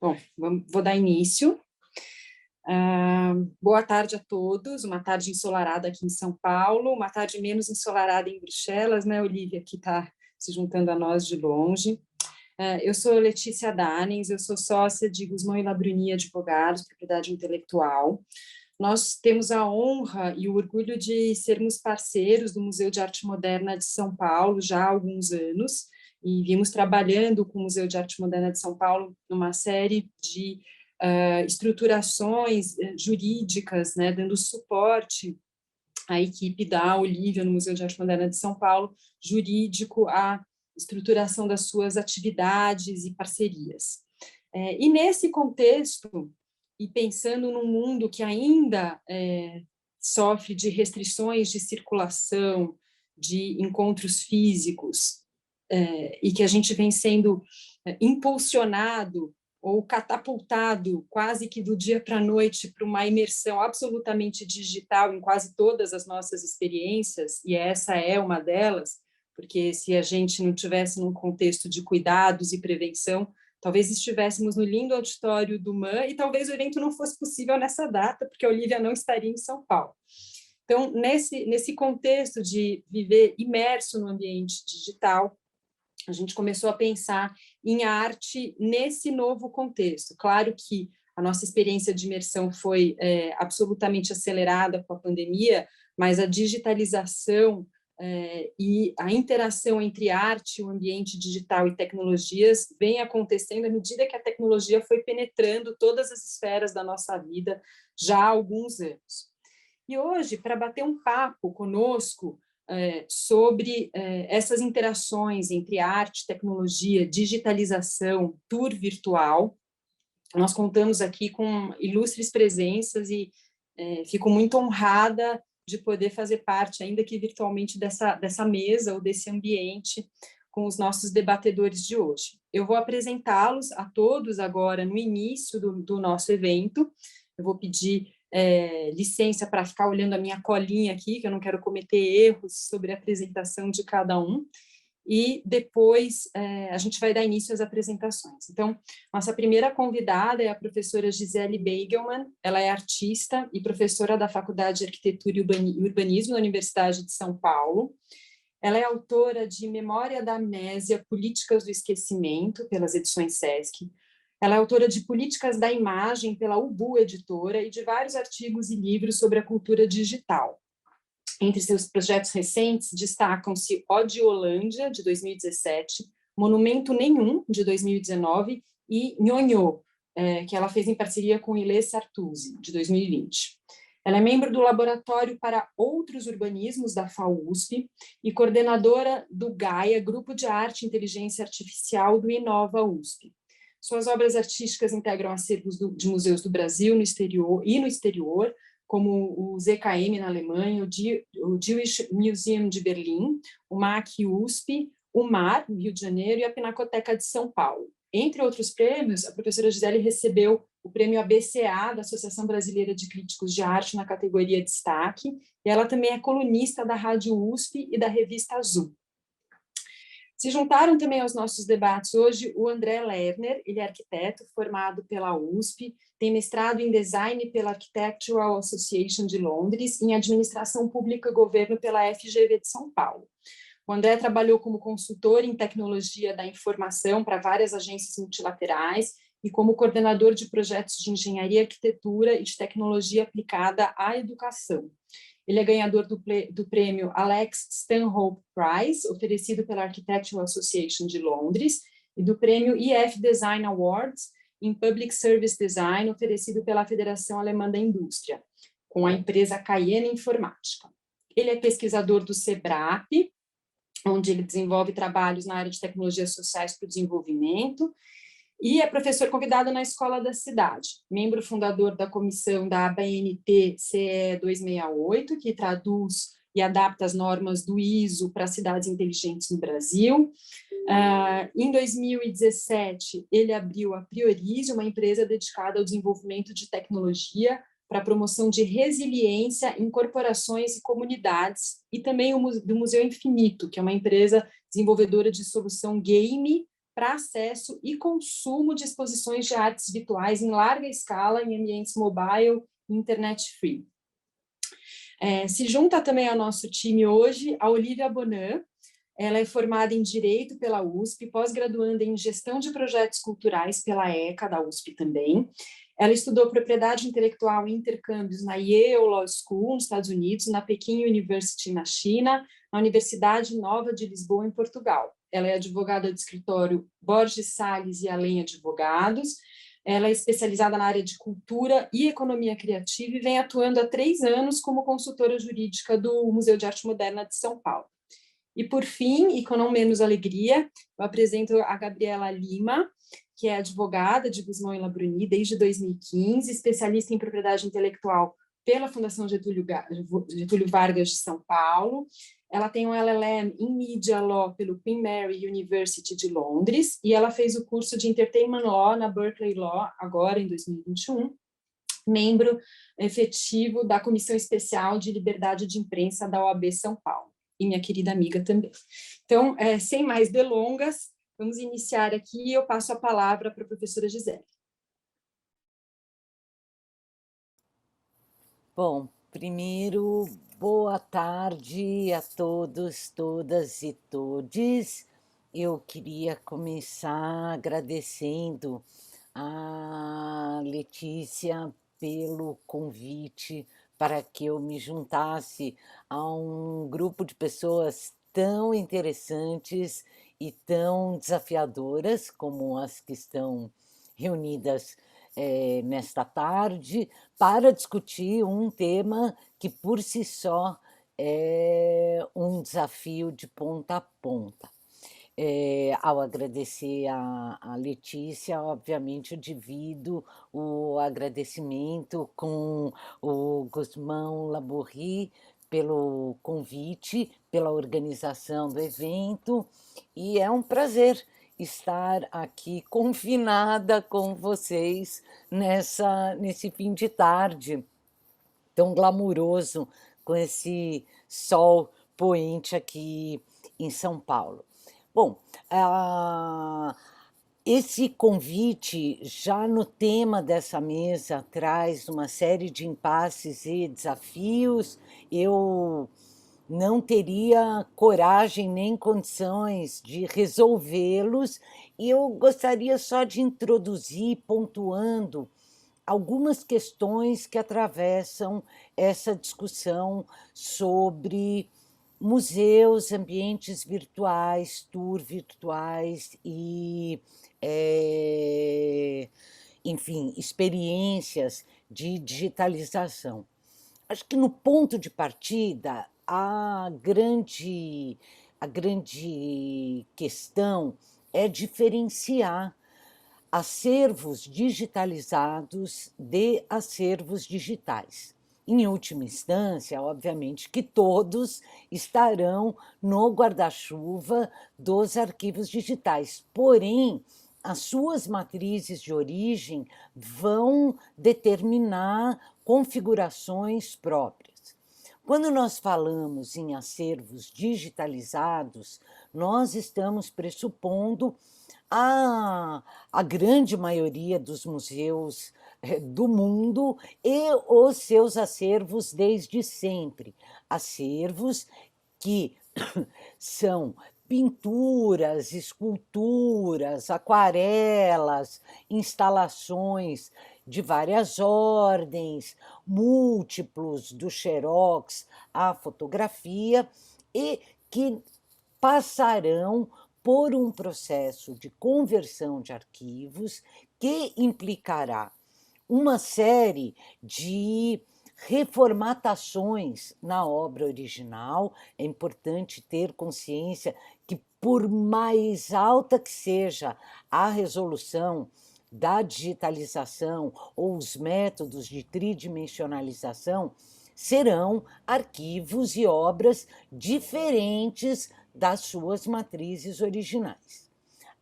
Bom, vou dar início. Boa tarde a todos, uma tarde ensolarada aqui em São Paulo, uma tarde menos ensolarada em Bruxelas, né, Olivia, que está se juntando a nós de longe. Eu sou Letícia Danens, eu sou sócia de Guzmão e Labruni Advogados, propriedade intelectual. Nós temos a honra e o orgulho de sermos parceiros do Museu de Arte Moderna de São Paulo já há alguns anos, e vimos trabalhando com o Museu de Arte Moderna de São Paulo numa série de estruturações jurídicas, né, dando suporte à equipe da Olivia no Museu de Arte Moderna de São Paulo, jurídico, à estruturação das suas atividades e parcerias. E nesse contexto, e pensando num mundo que ainda sofre de restrições de circulação, de encontros físicos, e que a gente vem sendo impulsionado ou catapultado quase que do dia para a noite para uma imersão absolutamente digital em quase todas as nossas experiências, e essa é uma delas, porque se a gente não tivesse num contexto de cuidados e prevenção, talvez estivéssemos no lindo auditório do MAN e talvez o evento não fosse possível nessa data, porque a Olivia não estaria em São Paulo. Então, nesse contexto de viver imerso no ambiente digital, a gente começou a pensar em arte nesse novo contexto. Claro que a nossa experiência de imersão foi absolutamente acelerada com a pandemia, mas a digitalização e a interação entre arte, o ambiente digital e tecnologias vem acontecendo à medida que a tecnologia foi penetrando todas as esferas da nossa vida já há alguns anos. E hoje, para bater um papo conosco sobre essas interações entre arte, tecnologia, digitalização, tour virtual, nós contamos aqui com ilustres presenças e fico muito honrada de poder fazer parte, ainda que virtualmente, dessa mesa ou desse ambiente com os nossos debatedores de hoje. Eu vou apresentá-los a todos agora no início do nosso evento. Eu vou pedir licença para ficar olhando a minha colinha aqui, que eu não quero cometer erros sobre a apresentação de cada um, e depois a gente vai dar início às apresentações. Então, nossa primeira convidada é a professora Gisele Beigelman, ela é artista e professora da Faculdade de Arquitetura e Urbanismo da Universidade de São Paulo. Ela é autora de Memória da Amnésia, Políticas do Esquecimento, pelas edições Sesc. Ela é autora de Políticas da Imagem, pela Ubu Editora, e de vários artigos e livros sobre a cultura digital. Entre seus projetos recentes, destacam-se Odiolândia, de 2017, Monumento Nenhum, de 2019, e Nhonhô, que ela fez em parceria com Ilê Sartuzzi, de 2020. Ela é membro do Laboratório para Outros Urbanismos da FAUSP e coordenadora do GAIA, Grupo de Arte e Inteligência Artificial do Inova USP. Suas obras artísticas integram acervos de museus do Brasil no exterior, como o ZKM na Alemanha, o Jewish Museum de Berlim, o MAC USP, o MAR, no Rio de Janeiro, e a Pinacoteca de São Paulo. Entre outros prêmios, a professora Gisele recebeu o prêmio ABCA, da Associação Brasileira de Críticos de Arte, na categoria Destaque, e ela também é colunista da Rádio USP e da Revista Azul. Se juntaram também aos nossos debates hoje o André Lerner, ele é arquiteto formado pela USP, tem mestrado em design pela Architectural Association de Londres e em administração pública e governo pela FGV de São Paulo. O André trabalhou como consultor em tecnologia da informação para várias agências multilaterais e como coordenador de projetos de engenharia, arquitetura e de tecnologia aplicada à educação. Ele é ganhador do prêmio Alex Stanhope Prize, oferecido pela Architectural Association de Londres, e do prêmio EF Design Awards em Public Service Design, oferecido pela Federação Alemã da Indústria, com a empresa Cayenne Informática. Ele é pesquisador do SEBRAP, onde ele desenvolve trabalhos na área de tecnologias sociais para o desenvolvimento, e é professor convidado na Escola da Cidade, membro fundador da comissão da ABNT CE 268, que traduz e adapta as normas do ISO para cidades inteligentes no Brasil. Em 2017, ele abriu a Priorize, uma empresa dedicada ao desenvolvimento de tecnologia para a promoção de resiliência em corporações e comunidades, e também do Museu Infinito, que é uma empresa desenvolvedora de solução game para acesso e consumo de exposições de artes virtuais em larga escala em ambientes mobile e internet free. Se junta também ao nosso time hoje a Olivia Bonan. Ela é formada em Direito pela USP, pós-graduanda em Gestão de Projetos Culturais pela ECA, da USP também. Ela estudou Propriedade Intelectual e Intercâmbios na Yale Law School, nos Estados Unidos, na Peking University, na China, na Universidade Nova de Lisboa, em Portugal. Ela é advogada do escritório Borges Salles e Além Advogados. Ela é especializada na área de cultura e economia criativa e vem atuando há 3 anos como consultora jurídica do Museu de Arte Moderna de São Paulo. E, por fim, e com não menos alegria, eu apresento a Gabriela Lima, que é advogada de Guzmão e Labruni desde 2015, especialista em propriedade intelectual pela Fundação Getúlio Vargas de São Paulo. Ela tem um LLM em Media Law pelo Queen Mary University de Londres, e ela fez o curso de Entertainment Law na Berkeley Law, agora em 2021, membro efetivo da Comissão Especial de Liberdade de Imprensa da OAB São Paulo. E minha querida amiga também. Então, sem mais delongas, vamos iniciar aqui e eu passo a palavra para a professora Gisele. Bom, primeiro, boa tarde a todos, todas e todes. Eu queria começar agradecendo a Letícia pelo convite para que eu me juntasse a um grupo de pessoas tão interessantes e tão desafiadoras como as que estão reunidas nesta tarde, para discutir um tema que, por si só, é um desafio de ponta a ponta. Ao agradecer a Letícia, obviamente, eu divido o agradecimento com o Guzmão Laborri pelo convite, pela organização do evento, e é um prazer estar aqui confinada com vocês nesse fim de tarde tão glamuroso, com esse sol poente aqui em São Paulo. Bom, esse convite, já no tema dessa mesa, traz uma série de impasses e desafios. Eu não teria coragem nem condições de resolvê-los, e eu gostaria só de introduzir, pontuando algumas questões que atravessam essa discussão sobre museus, ambientes virtuais, tour virtuais e, enfim, experiências de digitalização. Acho que no ponto de partida, a grande questão é diferenciar acervos digitalizados de acervos digitais. Em última instância, obviamente que todos estarão no guarda-chuva dos arquivos digitais, porém, as suas matrizes de origem vão determinar configurações próprias. Quando nós falamos em acervos digitalizados, nós estamos pressupondo a grande maioria dos museus do mundo e os seus acervos desde sempre. Acervos que são pinturas, esculturas, aquarelas, instalações de várias ordens, múltiplos, do xerox à fotografia, e que passarão por um processo de conversão de arquivos que implicará uma série de reformatações na obra original. É importante ter consciência que, por mais alta que seja a resolução da digitalização ou os métodos de tridimensionalização, serão arquivos e obras diferentes das suas matrizes originais.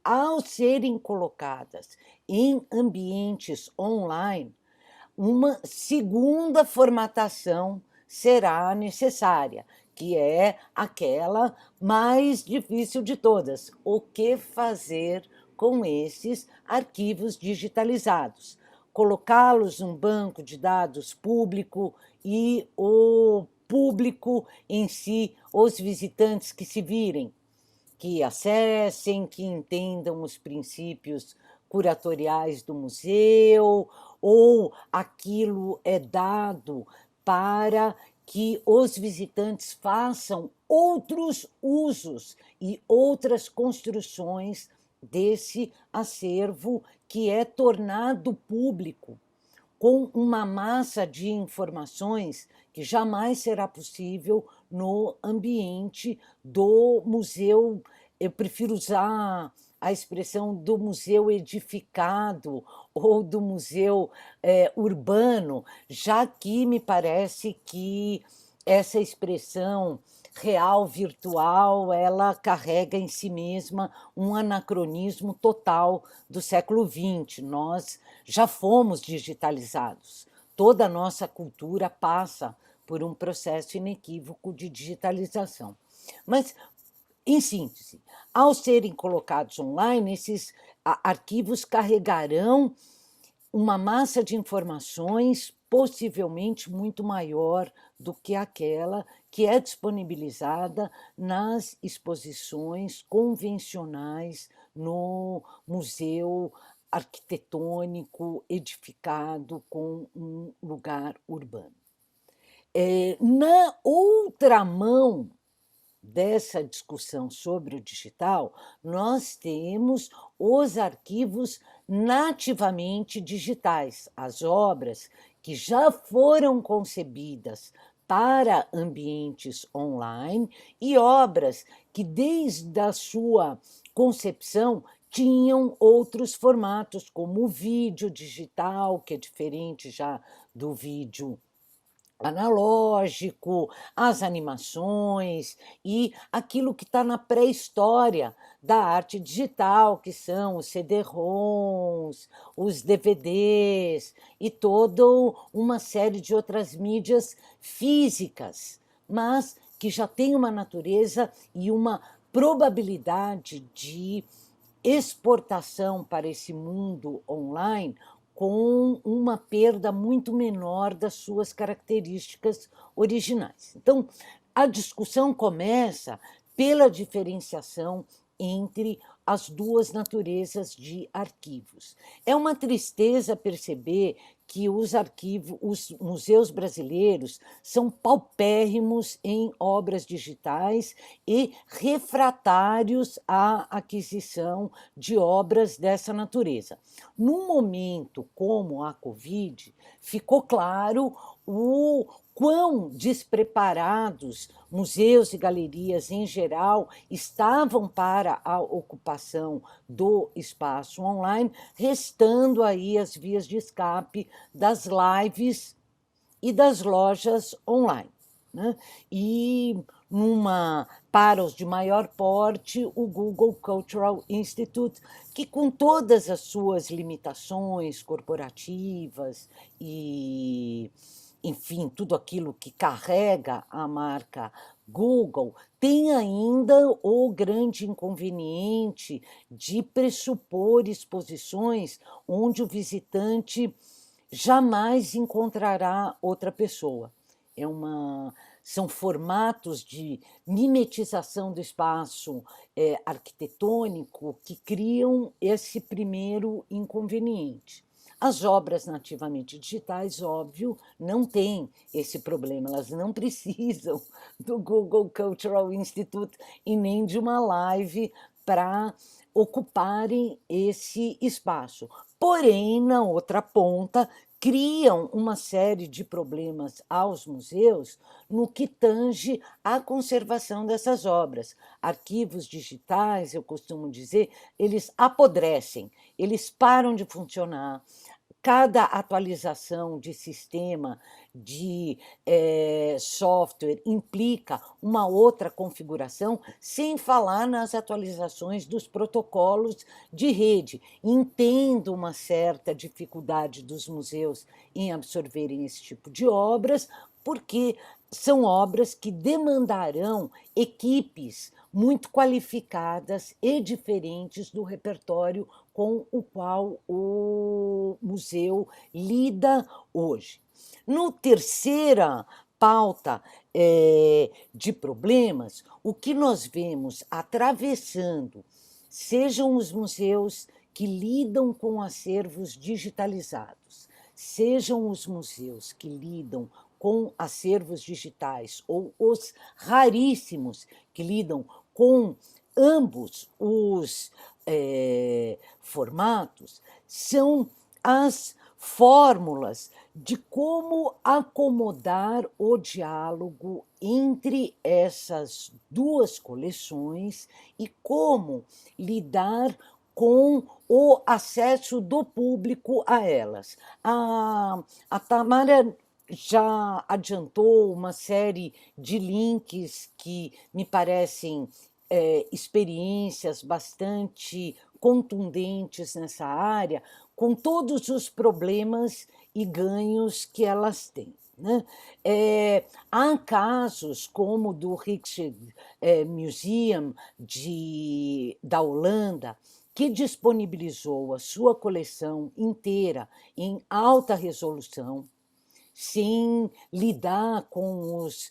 Ao serem colocadas em ambientes online, uma segunda formatação será necessária, que é aquela mais difícil de todas: o que fazer com esses arquivos digitalizados, colocá-los num banco de dados público e o público em si, os visitantes que se virem, que acessem, que entendam os princípios curatoriais do museu, ou aquilo é dado para que os visitantes façam outros usos e outras construções desse acervo que é tornado público, com uma massa de informações que jamais será possível no ambiente do museu. Eu prefiro usar a expressão do museu edificado ou do museu urbano, já que me parece que essa expressão real virtual ela carrega em si mesma um anacronismo total do século XX. Nós já fomos digitalizados. Toda a nossa cultura passa por um processo inequívoco de digitalização. Mas, em síntese, ao serem colocados online, esses arquivos carregarão uma massa de informações possivelmente muito maior do que aquela que é disponibilizada nas exposições convencionais no museu arquitetônico edificado com um lugar urbano. Na outra mão dessa discussão sobre o digital, nós temos os arquivos nativamente digitais, as obras que já foram concebidas para ambientes online e obras que, desde a sua concepção, tinham outros formatos, como o vídeo digital, que é diferente já do vídeo analógico, as animações e aquilo que está na pré-história da arte digital, que são os CD-ROMs, os DVDs e toda uma série de outras mídias físicas, mas que já tem uma natureza e uma probabilidade de exportação para esse mundo online com uma perda muito menor das suas características originais. Então, a discussão começa pela diferenciação entre as duas naturezas de arquivos. É uma tristeza perceber que os museus brasileiros são paupérrimos em obras digitais e refratários à aquisição de obras dessa natureza. Num momento como a Covid, ficou claro o quão despreparados museus e galerias em geral estavam para a ocupação do espaço online, restando aí as vias de escape das lives e das lojas online, né? E para os de maior porte, o Google Cultural Institute, que, com todas as suas limitações corporativas e, enfim, tudo aquilo que carrega a marca Google, tem ainda o grande inconveniente de pressupor exposições onde o visitante jamais encontrará outra pessoa. São formatos de mimetização do espaço arquitetônico que criam esse primeiro inconveniente. As obras nativamente digitais, óbvio, não têm esse problema, elas não precisam do Google Cultural Institute e nem de uma live para ocuparem esse espaço. Porém, na outra ponta, criam uma série de problemas aos museus no que tange à conservação dessas obras. Arquivos digitais, eu costumo dizer, eles apodrecem, eles param de funcionar. Cada atualização de sistema de software implica uma outra configuração, sem falar nas atualizações dos protocolos de rede. Entendo uma certa dificuldade dos museus em absorverem esse tipo de obras, porque são obras que demandarão equipes muito qualificadas e diferentes do repertório com o qual o museu lida hoje. No terceira pauta de problemas, o que nós vemos atravessando, sejam os museus que lidam com acervos digitalizados, sejam os museus que lidam com acervos digitais, ou os raríssimos que lidam com ambos os formatos, são as fórmulas de como acomodar o diálogo entre essas duas coleções e como lidar com o acesso do público a elas. A Tamara já adiantou uma série de links que me parecem experiências bastante contundentes nessa área, com todos os problemas e ganhos que elas têm. Né? Há casos como o do Rijksmuseum da Holanda, que disponibilizou a sua coleção inteira em alta resolução, sem lidar com os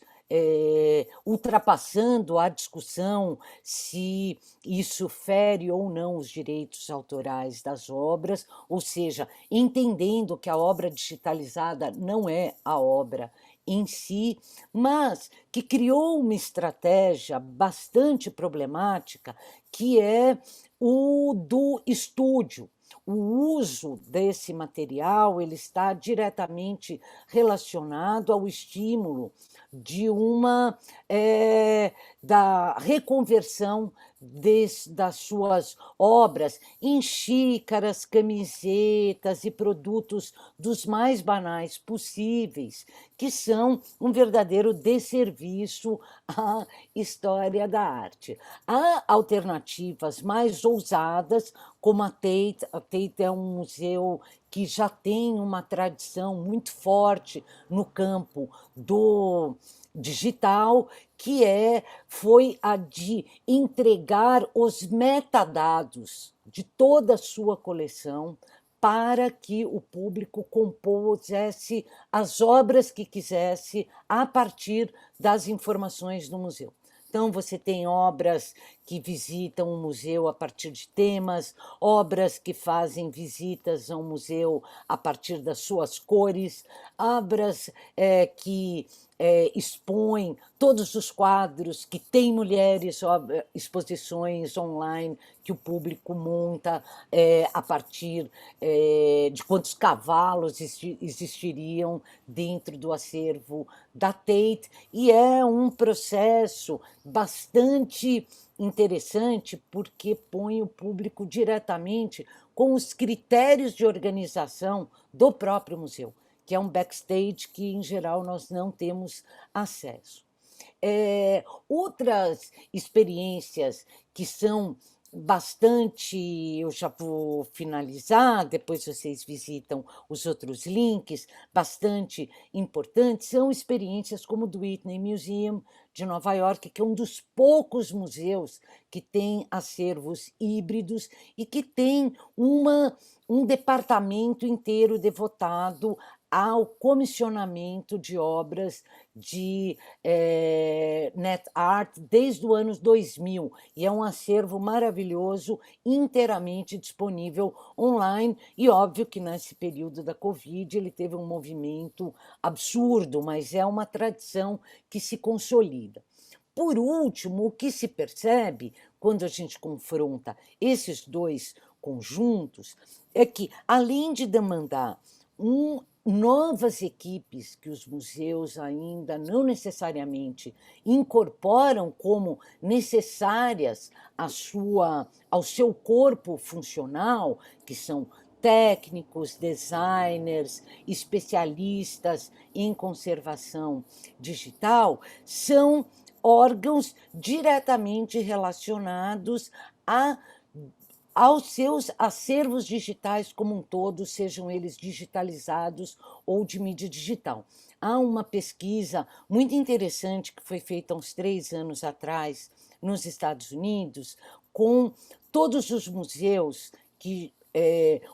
ultrapassando a discussão se isso fere ou não os direitos autorais das obras, ou seja, entendendo que a obra digitalizada não é a obra em si, mas que criou uma estratégia bastante problemática, que é o do estúdio. O uso desse material ele está diretamente relacionado ao estímulo de da reconversão das suas obras em xícaras, camisetas e produtos dos mais banais possíveis, que são um verdadeiro desserviço à história da arte. Há alternativas mais ousadas, como a Tate. A Tate é um museu que já tem uma tradição muito forte no campo do digital, que foi a de entregar os metadados de toda a sua coleção para que o público compusesse as obras que quisesse a partir das informações do museu. Então, você tem obras que visitam o museu a partir de temas, obras que fazem visitas ao museu a partir das suas cores, obras que expõem todos os quadros, que tem mulheres, exposições online que o público monta a partir de quantos cavalos existiriam dentro do acervo da Tate, e é um processo bastante interessante porque põe o público diretamente com os critérios de organização do próprio museu, que é um backstage que, em geral, nós não temos acesso. Outras experiências que são bastante, eu já vou finalizar, depois vocês visitam os outros links, bastante importantes, são experiências como o do Whitney Museum de Nova York, que é um dos poucos museus que tem acervos híbridos e que tem um departamento inteiro devotado ao comissionamento de obras de net art desde os anos 2000, e é um acervo maravilhoso, inteiramente disponível online, e óbvio que nesse período da Covid ele teve um movimento absurdo, mas é uma tradição que se consolida. Por último, o que se percebe quando a gente confronta esses dois conjuntos é que, além de demandar novas equipes que os museus ainda não necessariamente incorporam como necessárias ao seu corpo funcional, que são técnicos, designers, especialistas em conservação digital, são órgãos diretamente relacionados aos seus acervos digitais como um todo, sejam eles digitalizados ou de mídia digital. Há uma pesquisa muito interessante que foi feita há uns 3 anos atrás nos Estados Unidos, com todos os museus que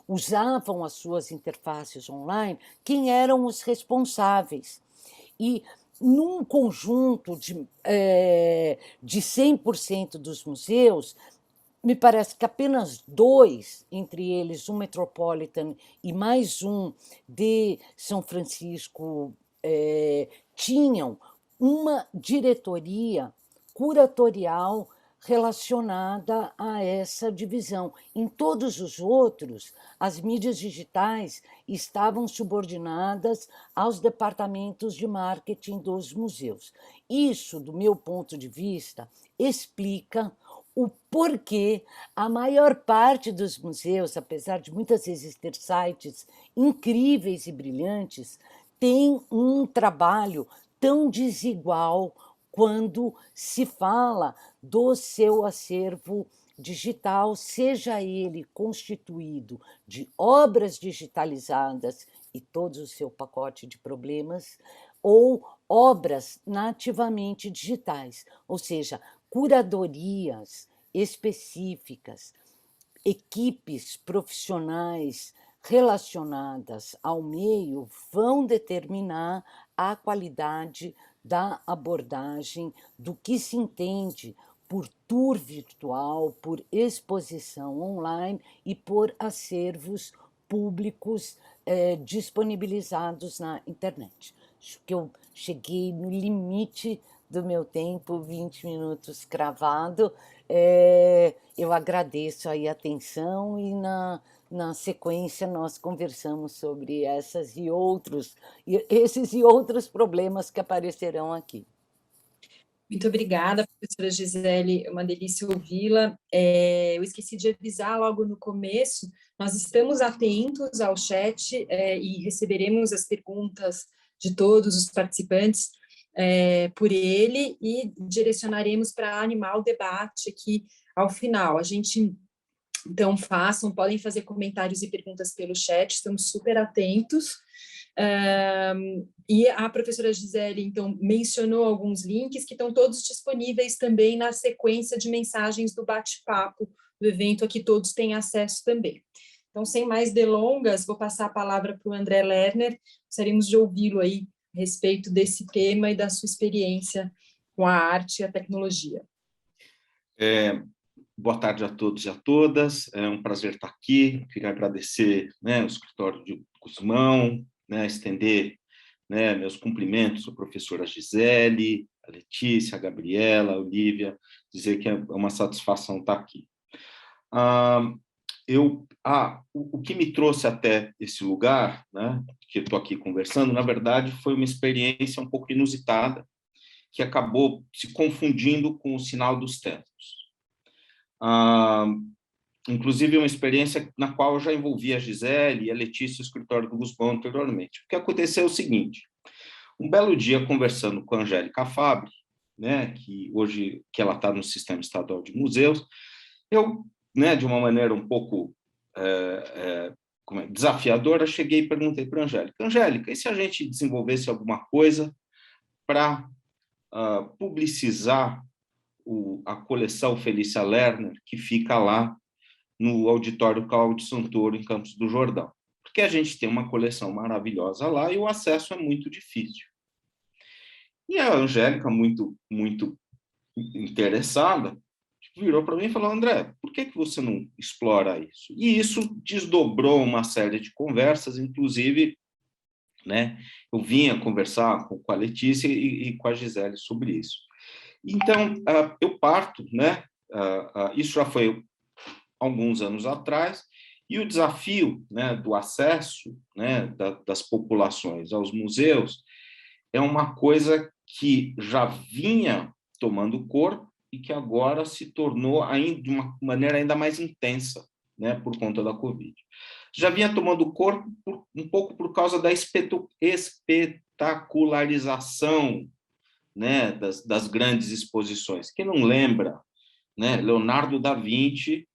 usavam as suas interfaces online, quem eram os responsáveis. E num conjunto de 100% dos museus, me parece que apenas 2, entre eles um Metropolitan e mais um de São Francisco, tinham uma diretoria curatorial relacionada a essa divisão. Em todos os outros, as mídias digitais estavam subordinadas aos departamentos de marketing dos museus. Isso, do meu ponto de vista, explica o porquê a maior parte dos museus, apesar de muitas vezes ter sites incríveis e brilhantes, tem um trabalho tão desigual quando se fala do seu acervo digital, seja ele constituído de obras digitalizadas e todo o seu pacote de problemas, ou obras nativamente digitais, ou seja, curadorias específicas, equipes profissionais relacionadas ao meio vão determinar a qualidade da abordagem do que se entende por tour virtual, por exposição online e por acervos públicos disponibilizados na internet. Acho que eu cheguei no limite do meu tempo, 20 minutos cravado. Eu agradeço aí a atenção e na sequência nós conversamos sobre esses e outros problemas que aparecerão aqui. Muito obrigada, professora Gisele, é uma delícia ouvi-la. Eu esqueci de avisar logo no começo, nós estamos atentos ao chat e receberemos as perguntas de todos os participantes por ele e direcionaremos para animar o debate aqui ao final. A gente, então, podem fazer comentários e perguntas pelo chat, estamos super atentos. E a professora Gisele, então, mencionou alguns links que estão todos disponíveis também na sequência de mensagens do bate-papo do evento, a que todos têm acesso também. Então, sem mais delongas, vou passar a palavra para o André Lerner, gostaríamos de ouvi-lo aí a respeito desse tema e da sua experiência com a arte e a tecnologia. Boa tarde a todos e a todas, é um prazer estar aqui, queria agradecer o escritório de Gusmão, estender meus cumprimentos à professora Gisele, a Letícia, a Gabriela, a Olívia, dizer que é uma satisfação estar aqui. O que me trouxe até esse lugar, que eu estou aqui conversando, na verdade, foi uma experiência um pouco inusitada, que acabou se confundindo com o sinal dos tempos. Inclusive uma experiência na qual eu já envolvi a Gisele e a Letícia, o escritório do Gusmão, anteriormente. O que aconteceu é o seguinte, um belo dia, conversando com a Angélica Fabre, que ela está no Sistema Estadual de Museus, eu, de uma maneira um pouco desafiadora, cheguei e perguntei para a Angélica, Angélica, e se a gente desenvolvesse alguma coisa para publicizar a coleção Felícia Lerner, que fica lá no auditório Cláudio Santoro, em Campos do Jordão. Porque a gente tem uma coleção maravilhosa lá e o acesso é muito difícil. E a Angélica, muito, muito interessada, virou para mim e falou, André, por que você não explora isso? E isso desdobrou uma série de conversas, inclusive, eu vinha conversar com a Letícia e com a Gisele sobre isso. Então, eu parto, isso já foi alguns anos atrás, e o desafio do acesso das populações aos museus é uma coisa que já vinha tomando corpo e que agora se tornou ainda de uma maneira ainda mais intensa, por conta da Covid. Já vinha tomando corpo um pouco por causa da espetacularização das grandes exposições. Quem não lembra, Leonardo da Vinci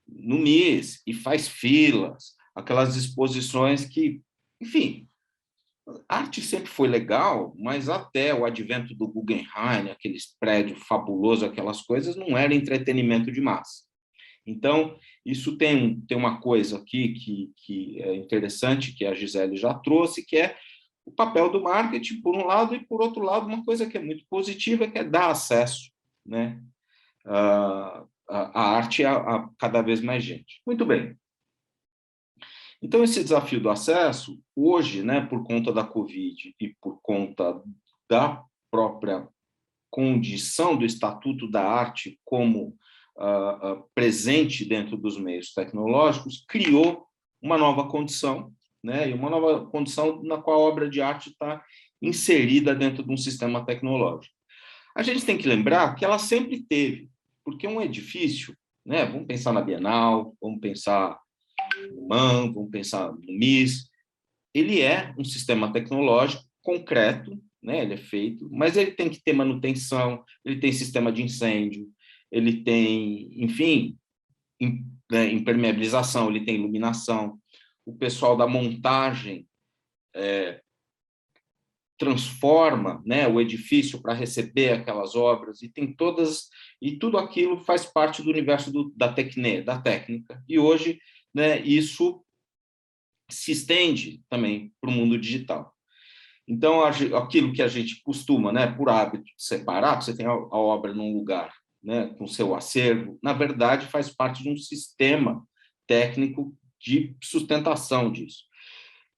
no MIS e faz filas, aquelas exposições que, enfim, A arte sempre foi legal, mas até o advento do Guggenheim, aqueles prédios fabulosos, aquelas coisas, não era entretenimento de massa. Então, isso tem uma coisa aqui que é interessante, que a Gisele já trouxe, que é o papel do marketing, por um lado, e, por outro lado, uma coisa que é muito positiva, que é dar acesso, né, a arte a cada vez mais gente. Muito bem. Então, esse desafio do acesso, hoje, né, por conta da Covid e por conta da própria condição do Estatuto da Arte como presente dentro dos meios tecnológicos, criou uma nova condição, né, e uma nova condição na qual a obra de arte está inserida dentro de um sistema tecnológico. A gente tem que lembrar que ela sempre teve, porque um edifício, né, vamos pensar na Bienal, vamos pensar no MAM, vamos pensar no MIS, ele é um sistema tecnológico concreto, né, ele é feito, mas ele tem que ter manutenção, ele tem sistema de incêndio, ele tem, enfim, impermeabilização, ele tem iluminação. O pessoal da montagem transforma, né, o edifício para receber aquelas obras, e tem todas, e tudo aquilo faz parte do universo da técnica. E hoje, né, isso se estende também para o mundo digital. Então, aquilo que a gente costuma, né, por hábito, separar, você tem a obra num lugar, né, com seu acervo, na verdade, faz parte de um sistema técnico de sustentação disso.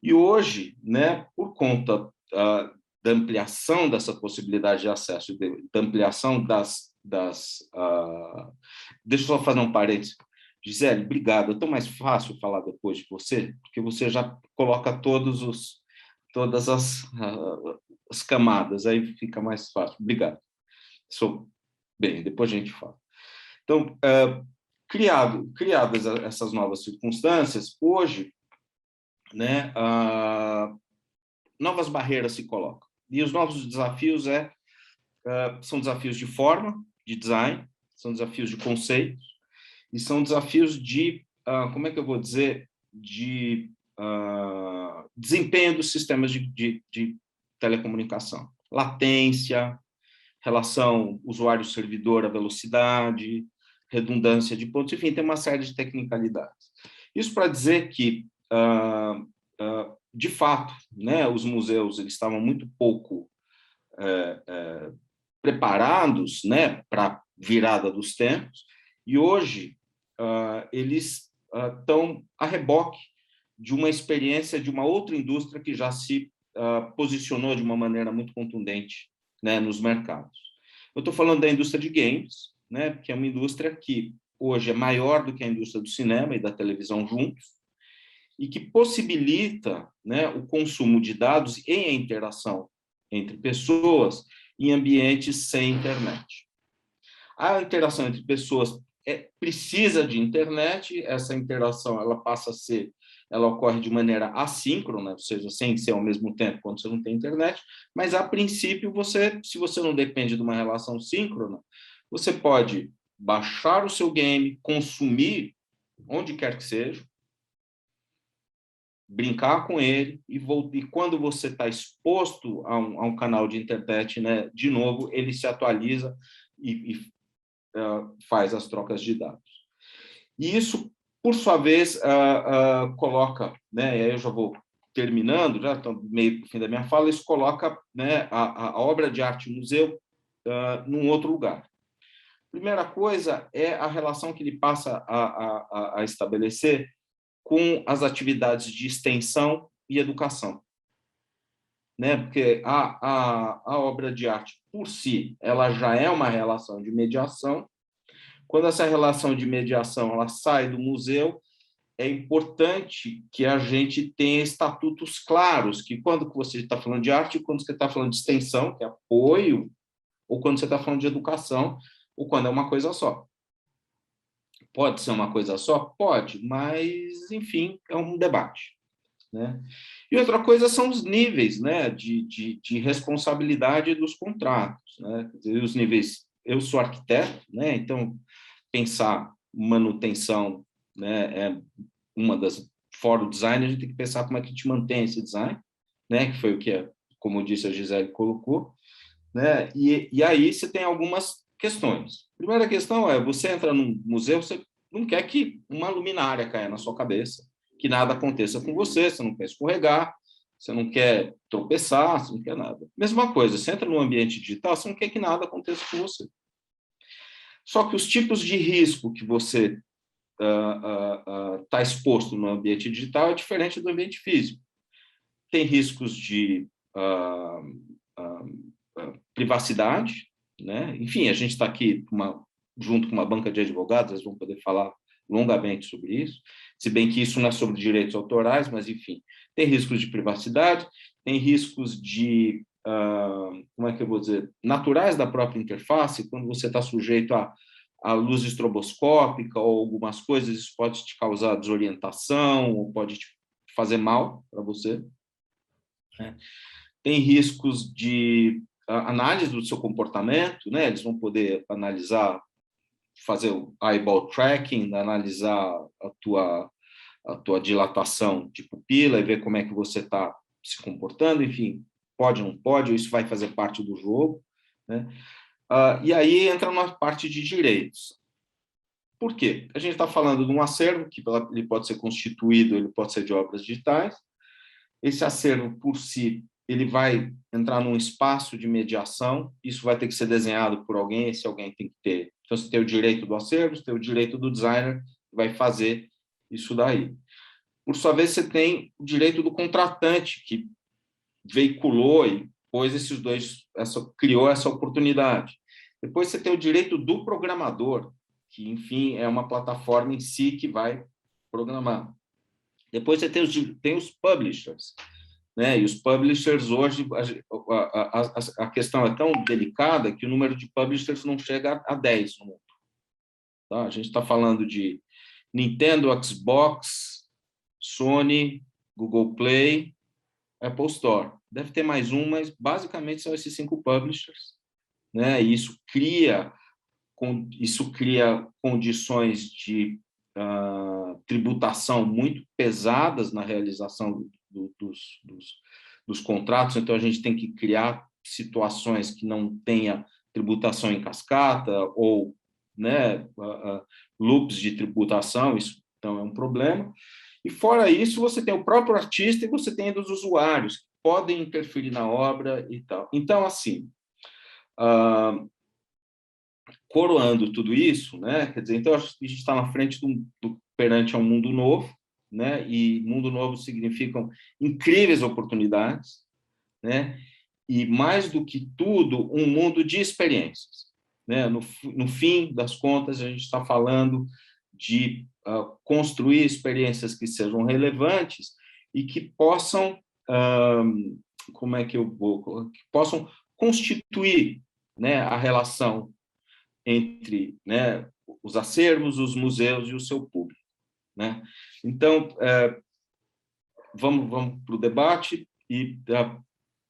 E hoje, né, por conta da ampliação dessa possibilidade de acesso, da ampliação deixa eu só fazer um parênteses. Gisele, obrigado. É tão mais fácil falar depois de você, porque você já coloca todas as camadas, aí fica mais fácil. Obrigado. Bem, depois a gente fala. Então, criadas essas novas circunstâncias, hoje, né, novas barreiras se colocam. E os novos desafios são desafios de forma, de design, são desafios de conceito, e são desafios de, como é que eu vou dizer, de desempenho dos sistemas de telecomunicação. Latência, relação usuário-servidor, a velocidade, redundância de pontos, enfim, tem uma série de tecnicalidades. Isso para dizer que, de fato, né, os museus eles estavam muito pouco preparados, né, para a virada dos tempos, e hoje eles estão a reboque de uma experiência de uma outra indústria que já se posicionou de uma maneira muito contundente, né, nos mercados. Eu estou falando da indústria de games, né, que é uma indústria que hoje é maior do que a indústria do cinema e da televisão juntos, e que possibilita, né, o consumo de dados e a interação entre pessoas em ambientes sem internet. A interação entre pessoas precisa de internet, essa interação ela ocorre de maneira assíncrona, ou seja, sem ser ao mesmo tempo quando você não tem internet, mas a princípio se você não depende de uma relação síncrona, você pode baixar o seu game, consumir onde quer que seja, brincar com ele e quando você está exposto a um canal de internet, né, de novo, ele se atualiza e faz as trocas de dados. E isso, por sua vez, coloca, né, e aí eu já vou terminando, já estou meio para o fim da minha fala, isso coloca, né, a obra de arte museu num outro lugar. Primeira coisa é a relação que ele passa a estabelecer com as atividades de extensão e educação. Né? Porque a obra de arte, por si, ela já é uma relação de mediação. Quando essa relação de mediação ela sai do museu, é importante que a gente tenha estatutos claros, que quando você está falando de arte, quando você está falando de extensão, que é apoio, ou quando você está falando de educação, ou quando é uma coisa só. Pode ser uma coisa só? Pode, mas, enfim, é um debate. Né? E outra coisa são os níveis, né, de responsabilidade dos contratos. Né? Os níveis, eu sou arquiteto, né, então pensar manutenção, né, é uma das, fora o design, a gente tem que pensar como é que a gente mantém esse design, né? Que foi o que, como disse a Gisele, colocou, né? E aí você tem algumas questões. A primeira questão é, você entra num museu, você não quer que uma luminária caia na sua cabeça, que nada aconteça com você, você não quer escorregar, você não quer tropeçar, você não quer nada. Mesma coisa, você entra no ambiente digital, você não quer que nada aconteça com você. Só que os tipos de risco que você está exposto no ambiente digital é diferente do ambiente físico. Tem riscos de privacidade, né? Enfim, a gente está aqui junto com uma banca de advogados, eles vão poder falar longamente sobre isso, se bem que isso não é sobre direitos autorais, mas, enfim, tem riscos de privacidade, tem riscos de, como é que eu vou dizer, naturais da própria interface, quando você está sujeito a luz estroboscópica ou algumas coisas, isso pode te causar desorientação ou pode te fazer mal para você, né? Tem riscos de análise do seu comportamento, né? Eles vão poder analisar, fazer o eyeball tracking, analisar a tua dilatação de pupila e ver como é que você está se comportando, enfim, pode ou não pode, isso vai fazer parte do jogo, né? E aí entra na parte de direitos. Por quê? A gente está falando de um acervo que ele pode ser constituído, ele pode ser de obras digitais. Esse acervo, por si, ele vai entrar num espaço de mediação, isso vai ter que ser desenhado por alguém, esse alguém tem que ter. Então, você tem o direito do acervo, você tem o direito do designer, que vai fazer isso daí. Por sua vez, você tem o direito do contratante, que veiculou e pôs esses dois, criou essa oportunidade. Depois, você tem o direito do programador, que, enfim, é uma plataforma em si que vai programar. Depois, você tem os publishers, né? E os publishers hoje, a questão é tão delicada que o número de publishers não chega a 10 no mundo. Tá? A gente está falando de Nintendo, Xbox, Sony, Google Play, Apple Store. Deve ter mais um, mas basicamente são esses 5 publishers, né? E isso cria condições de tributação muito pesadas na realização dos contratos, então a gente tem que criar situações que não tenha tributação em cascata ou, né, loops de tributação, isso então é um problema. E fora isso, você tem o próprio artista e você tem os usuários que podem interferir na obra e tal. Então, assim, coroando tudo isso, né? Quer dizer, então a gente está na frente perante um mundo novo, né? E mundo novo significam incríveis oportunidades, né? E mais do que tudo, um mundo de experiências, né? No fim das contas, a gente está falando de construir experiências que sejam relevantes e que possam, como é que eu vou, que possam constituir, né, a relação entre, né, os acervos, os museus e o seu público, né? Então, vamos para o debate e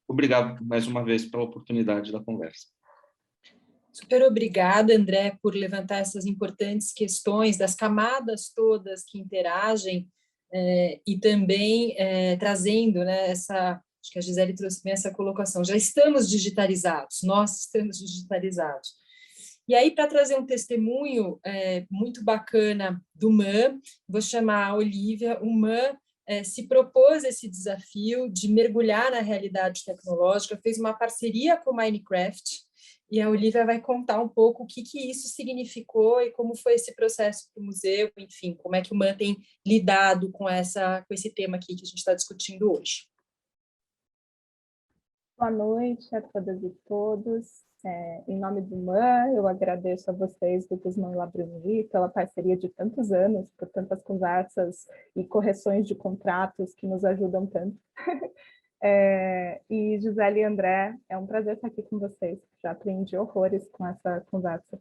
obrigado mais uma vez pela oportunidade da conversa. Super obrigada, André, por levantar essas importantes questões das camadas todas que interagem e também trazendo, né, acho que a Gisele trouxe bem essa colocação, já estamos digitalizados, nós estamos digitalizados. E aí, para trazer um testemunho muito bacana do MAN, vou chamar a Olivia. O MAN se propôs esse desafio de mergulhar na realidade tecnológica, fez uma parceria com o Minecraft, e a Olivia vai contar um pouco o que isso significou e como foi esse processo para o museu, enfim, como é que o MAN tem lidado com esse tema aqui que a gente está discutindo hoje. Boa noite a todas e todos. Em nome do MAN, eu agradeço a vocês do Guzmán Labruni pela parceria de tantos anos, por tantas conversas e correções de contratos que nos ajudam tanto. E Gisele e André, é um prazer estar aqui com vocês. Já aprendi horrores com essa conversa.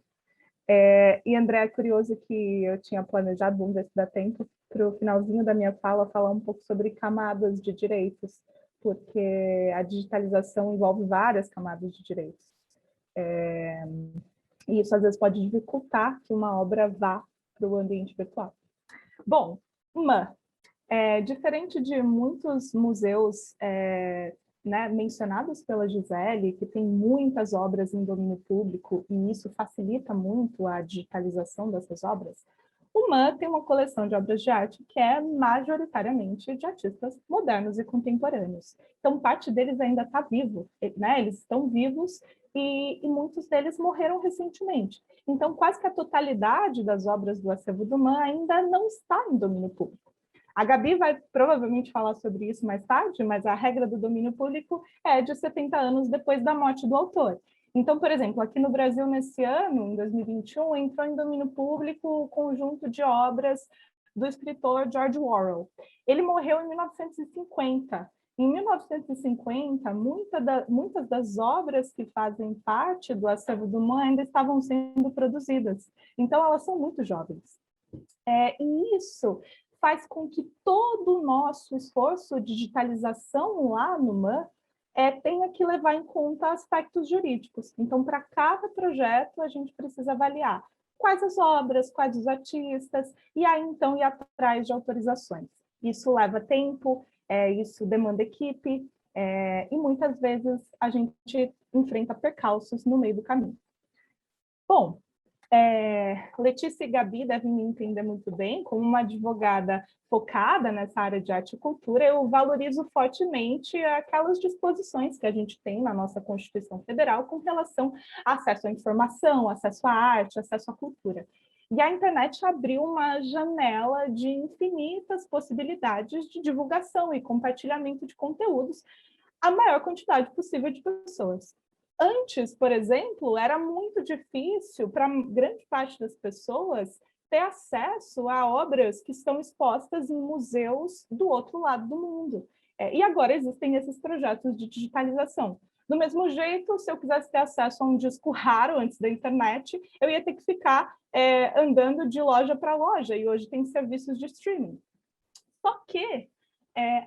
E André, é curioso que eu tinha planejado, vamos ver se dá tempo, para o finalzinho da minha fala, falar um pouco sobre camadas de direitos, porque a digitalização envolve várias camadas de direitos. E isso às vezes pode dificultar que uma obra vá para o ambiente virtual. Bom, MAN. Diferente de muitos museus né, mencionados pela Gisele, que tem muitas obras em domínio público, e isso facilita muito a digitalização dessas obras, o MAN tem uma coleção de obras de arte que é majoritariamente de artistas modernos e contemporâneos. Então, parte deles ainda está vivo, né? Eles estão vivos e muitos deles morreram recentemente. Então, quase que a totalidade das obras do acervo do MAN ainda não está em domínio público. A Gabi vai provavelmente falar sobre isso mais tarde, mas a regra do domínio público é de 70 anos depois da morte do autor. Então, por exemplo, aqui no Brasil, nesse ano, em 2021, entrou em domínio público o conjunto de obras do escritor George Orwell. Ele morreu em 1950. Em 1950, muitas das obras que fazem parte do acervo do MAN ainda estavam sendo produzidas. Então, elas são muito jovens. E isso faz com que todo o nosso esforço de digitalização lá no MAN tenha que levar em conta aspectos jurídicos. Então, para cada projeto, a gente precisa avaliar quais as obras, quais os artistas, e aí, então, ir atrás de autorizações. Isso leva tempo, isso demanda equipe, e muitas vezes a gente enfrenta percalços no meio do caminho. Bom, Letícia e Gabi devem me entender muito bem. Como uma advogada focada nessa área de arte e cultura, eu valorizo fortemente aquelas disposições que a gente tem na nossa Constituição Federal com relação a acesso à informação, acesso à arte, acesso à cultura. E a internet abriu uma janela de infinitas possibilidades de divulgação e compartilhamento de conteúdos à maior quantidade possível de pessoas. Antes, por exemplo, era muito difícil para grande parte das pessoas ter acesso a obras que estão expostas em museus do outro lado do mundo. E agora existem esses projetos de digitalização. Do mesmo jeito, se eu quisesse ter acesso a um disco raro antes da internet, eu ia ter que ficar andando de loja para loja, e hoje tem serviços de streaming. Só que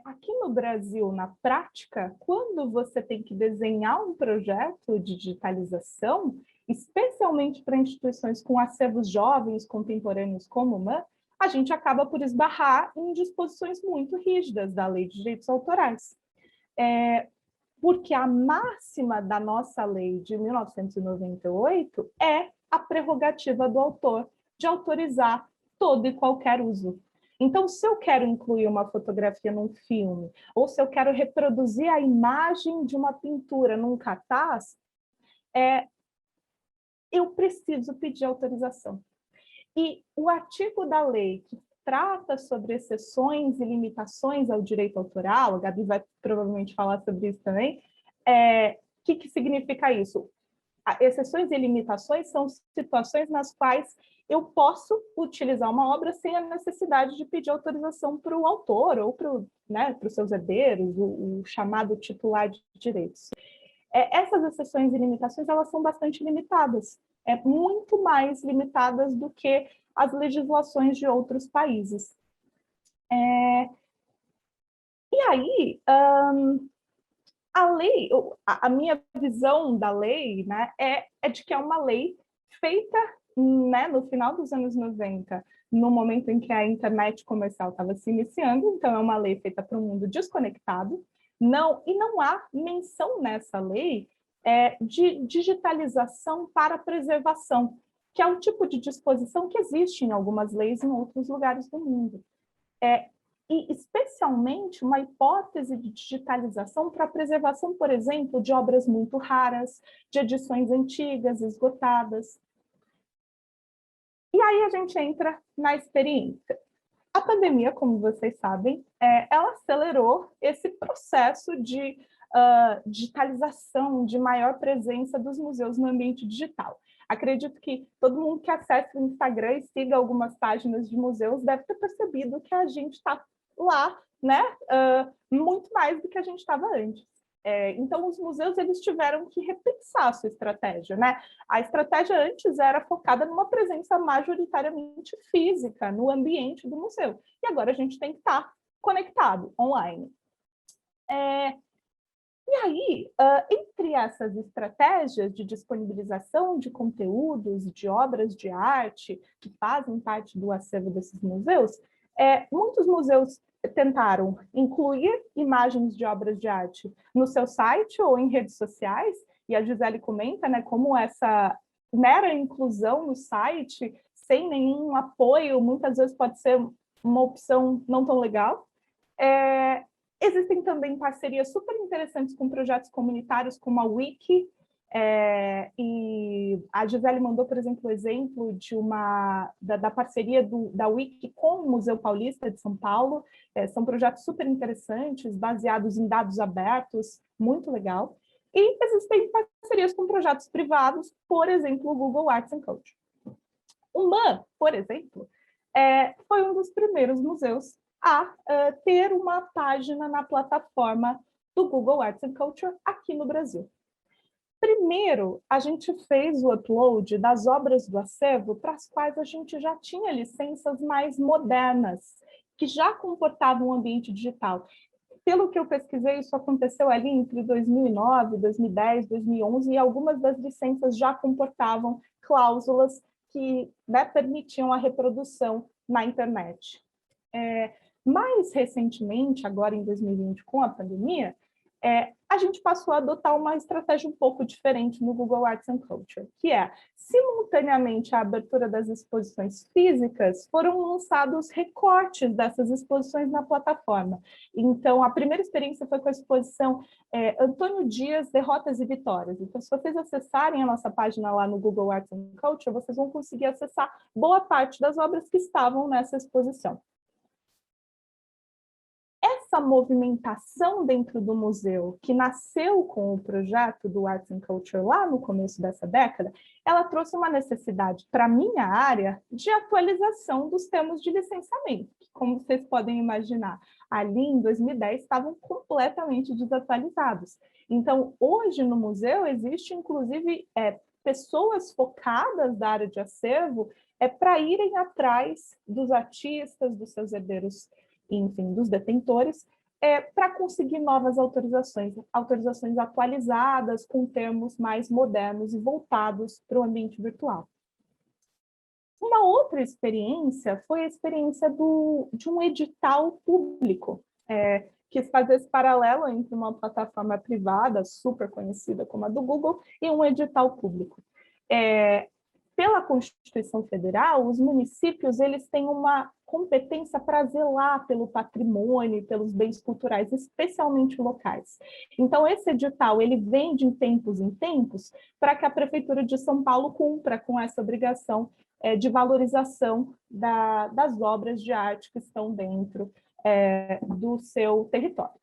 aqui no Brasil, na prática, quando você tem que desenhar um projeto de digitalização, especialmente para instituições com acervos jovens, contemporâneos como o MAN, a gente acaba por esbarrar em disposições muito rígidas da Lei de Direitos Autorais. Porque a máxima da nossa lei de 1998 é a prerrogativa do autor de autorizar todo e qualquer uso. Então, se eu quero incluir uma fotografia num filme, ou se eu quero reproduzir a imagem de uma pintura num cartaz, eu preciso pedir autorização. E o artigo da lei que trata sobre exceções e limitações ao direito autoral, a Gabi vai provavelmente falar sobre isso também, o que significa isso? Exceções e limitações são situações nas quais eu posso utilizar uma obra sem a necessidade de pedir autorização para o autor ou para os seus herdeiros, o chamado titular de direitos. Essas exceções e limitações, elas são bastante limitadas, muito mais limitadas do que as legislações de outros países. E aí, a lei, a minha visão da lei, né, é de que é uma lei feita, né, no final dos anos 90, no momento em que a internet comercial estava se iniciando, então é uma lei feita para um mundo desconectado, e não há menção nessa lei de digitalização para preservação, que é um tipo de disposição que existe em algumas leis em outros lugares do mundo. E especialmente uma hipótese de digitalização para a preservação, por exemplo, de obras muito raras, de edições antigas, esgotadas. E aí a gente entra na experiência. A pandemia, como vocês sabem, ela acelerou esse processo de digitalização, de maior presença dos museus no ambiente digital. Acredito que todo mundo que acessa o Instagram e siga algumas páginas de museus deve ter percebido que a gente está lá, né, muito mais do que a gente estava antes. Então, os museus eles tiveram que repensar a sua estratégia, né? A estratégia antes era focada numa presença majoritariamente física no ambiente do museu. E agora a gente tem que estar conectado, online. E aí, entre essas estratégias de disponibilização de conteúdos, de obras de arte que fazem parte do acervo desses museus, Muitos museus tentaram incluir imagens de obras de arte no seu site ou em redes sociais, e a Gisele comenta, né, como essa mera inclusão no site, sem nenhum apoio, muitas vezes pode ser uma opção não tão legal. Existem também parcerias super interessantes com projetos comunitários, como a Wiki, e a Gisele mandou, por exemplo, o exemplo da parceria da Wiki com o Museu Paulista de São Paulo. São projetos super interessantes, baseados em dados abertos, muito legal. E existem parcerias com projetos privados, por exemplo, o Google Arts and Culture. O MAN, por exemplo, foi um dos primeiros museus a ter uma página na plataforma do Google Arts and Culture aqui no Brasil. Primeiro, a gente fez o upload das obras do acervo para as quais a gente já tinha licenças mais modernas, que já comportavam um ambiente digital. Pelo que eu pesquisei, isso aconteceu ali entre 2009, 2010, 2011, e algumas das licenças já comportavam cláusulas que, né, permitiam a reprodução na internet. Mais recentemente, agora em 2020, com a pandemia, a gente passou a adotar uma estratégia um pouco diferente no Google Arts and Culture, que simultaneamente à abertura das exposições físicas, foram lançados recortes dessas exposições na plataforma. Então, a primeira experiência foi com a exposição Antônio Dias, Derrotas e Vitórias. Então, se vocês acessarem a nossa página lá no Google Arts and Culture, vocês vão conseguir acessar boa parte das obras que estavam nessa exposição. Essa movimentação dentro do museu, que nasceu com o projeto do Arts and Culture lá no começo dessa década, ela trouxe uma necessidade para a minha área de atualização dos termos de licenciamento, que, como vocês podem imaginar, ali em 2010 estavam completamente desatualizados. Então, hoje no museu existe, inclusive, pessoas focadas da área de acervo para irem atrás dos artistas, dos seus herdeiros, enfim, dos detentores, para conseguir novas autorizações atualizadas, com termos mais modernos e voltados para o ambiente virtual. Uma outra experiência foi a experiência de um edital público, quis fazer esse paralelo entre uma plataforma privada, super conhecida como a do Google, e um edital público. Pela Constituição Federal, os municípios eles têm uma competência para zelar pelo patrimônio e pelos bens culturais, especialmente locais. Então, esse edital ele vem de tempos em tempos para que a Prefeitura de São Paulo cumpra com essa obrigação de valorização das obras de arte que estão dentro do seu território.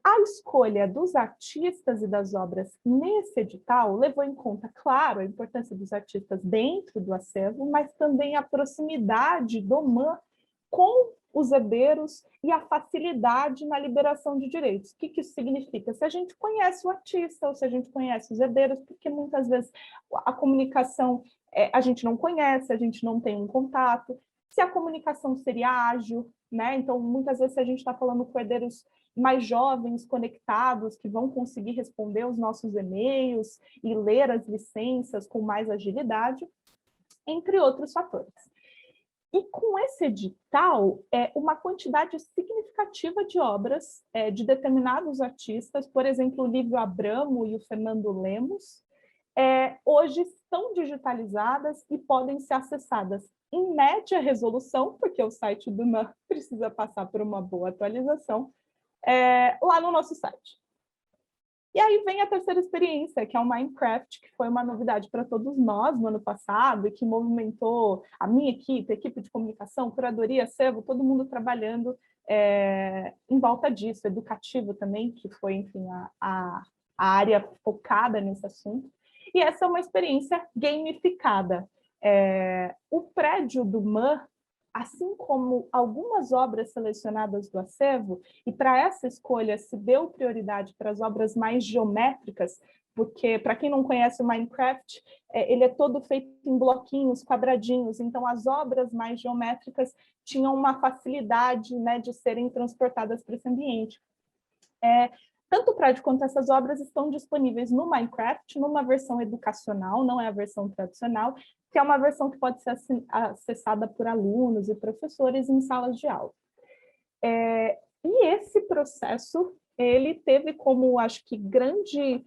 A escolha dos artistas e das obras nesse edital levou em conta, claro, a importância dos artistas dentro do acervo, mas também a proximidade do MAN com os herdeiros e a facilidade na liberação de direitos. O que isso significa? Se a gente conhece o artista ou se a gente conhece os herdeiros, porque muitas vezes a comunicação a gente não conhece, a gente não tem um contato, se a comunicação seria ágil, né? Então, muitas vezes, se a gente está falando com herdeiros mais jovens, conectados, que vão conseguir responder os nossos e-mails e ler as licenças com mais agilidade, entre outros fatores. E com esse edital, uma quantidade significativa de obras de determinados artistas, por exemplo, o Lívio Abramo e o Fernando Lemos, hoje estão digitalizadas e podem ser acessadas em média resolução, porque o site do MAN precisa passar por uma boa atualização, lá no nosso site. E aí vem a terceira experiência, que é o Minecraft, que foi uma novidade para todos nós no ano passado e que movimentou a minha equipe, a equipe de comunicação, curadoria, acervo, todo mundo trabalhando em volta disso, educativo também, que foi, enfim, a área focada nesse assunto. E essa é uma experiência gamificada. O prédio do MAN, assim como algumas obras selecionadas do acervo, e para essa escolha se deu prioridade para as obras mais geométricas, porque, para quem não conhece o Minecraft, ele é todo feito em bloquinhos, quadradinhos, então as obras mais geométricas tinham uma facilidade, né, de serem transportadas para esse ambiente. Tanto o prédio quanto essas obras estão disponíveis no Minecraft, numa versão educacional, não é a versão tradicional, que é uma versão que pode ser acessada por alunos e professores em salas de aula. E esse processo, ele teve como, acho que, grande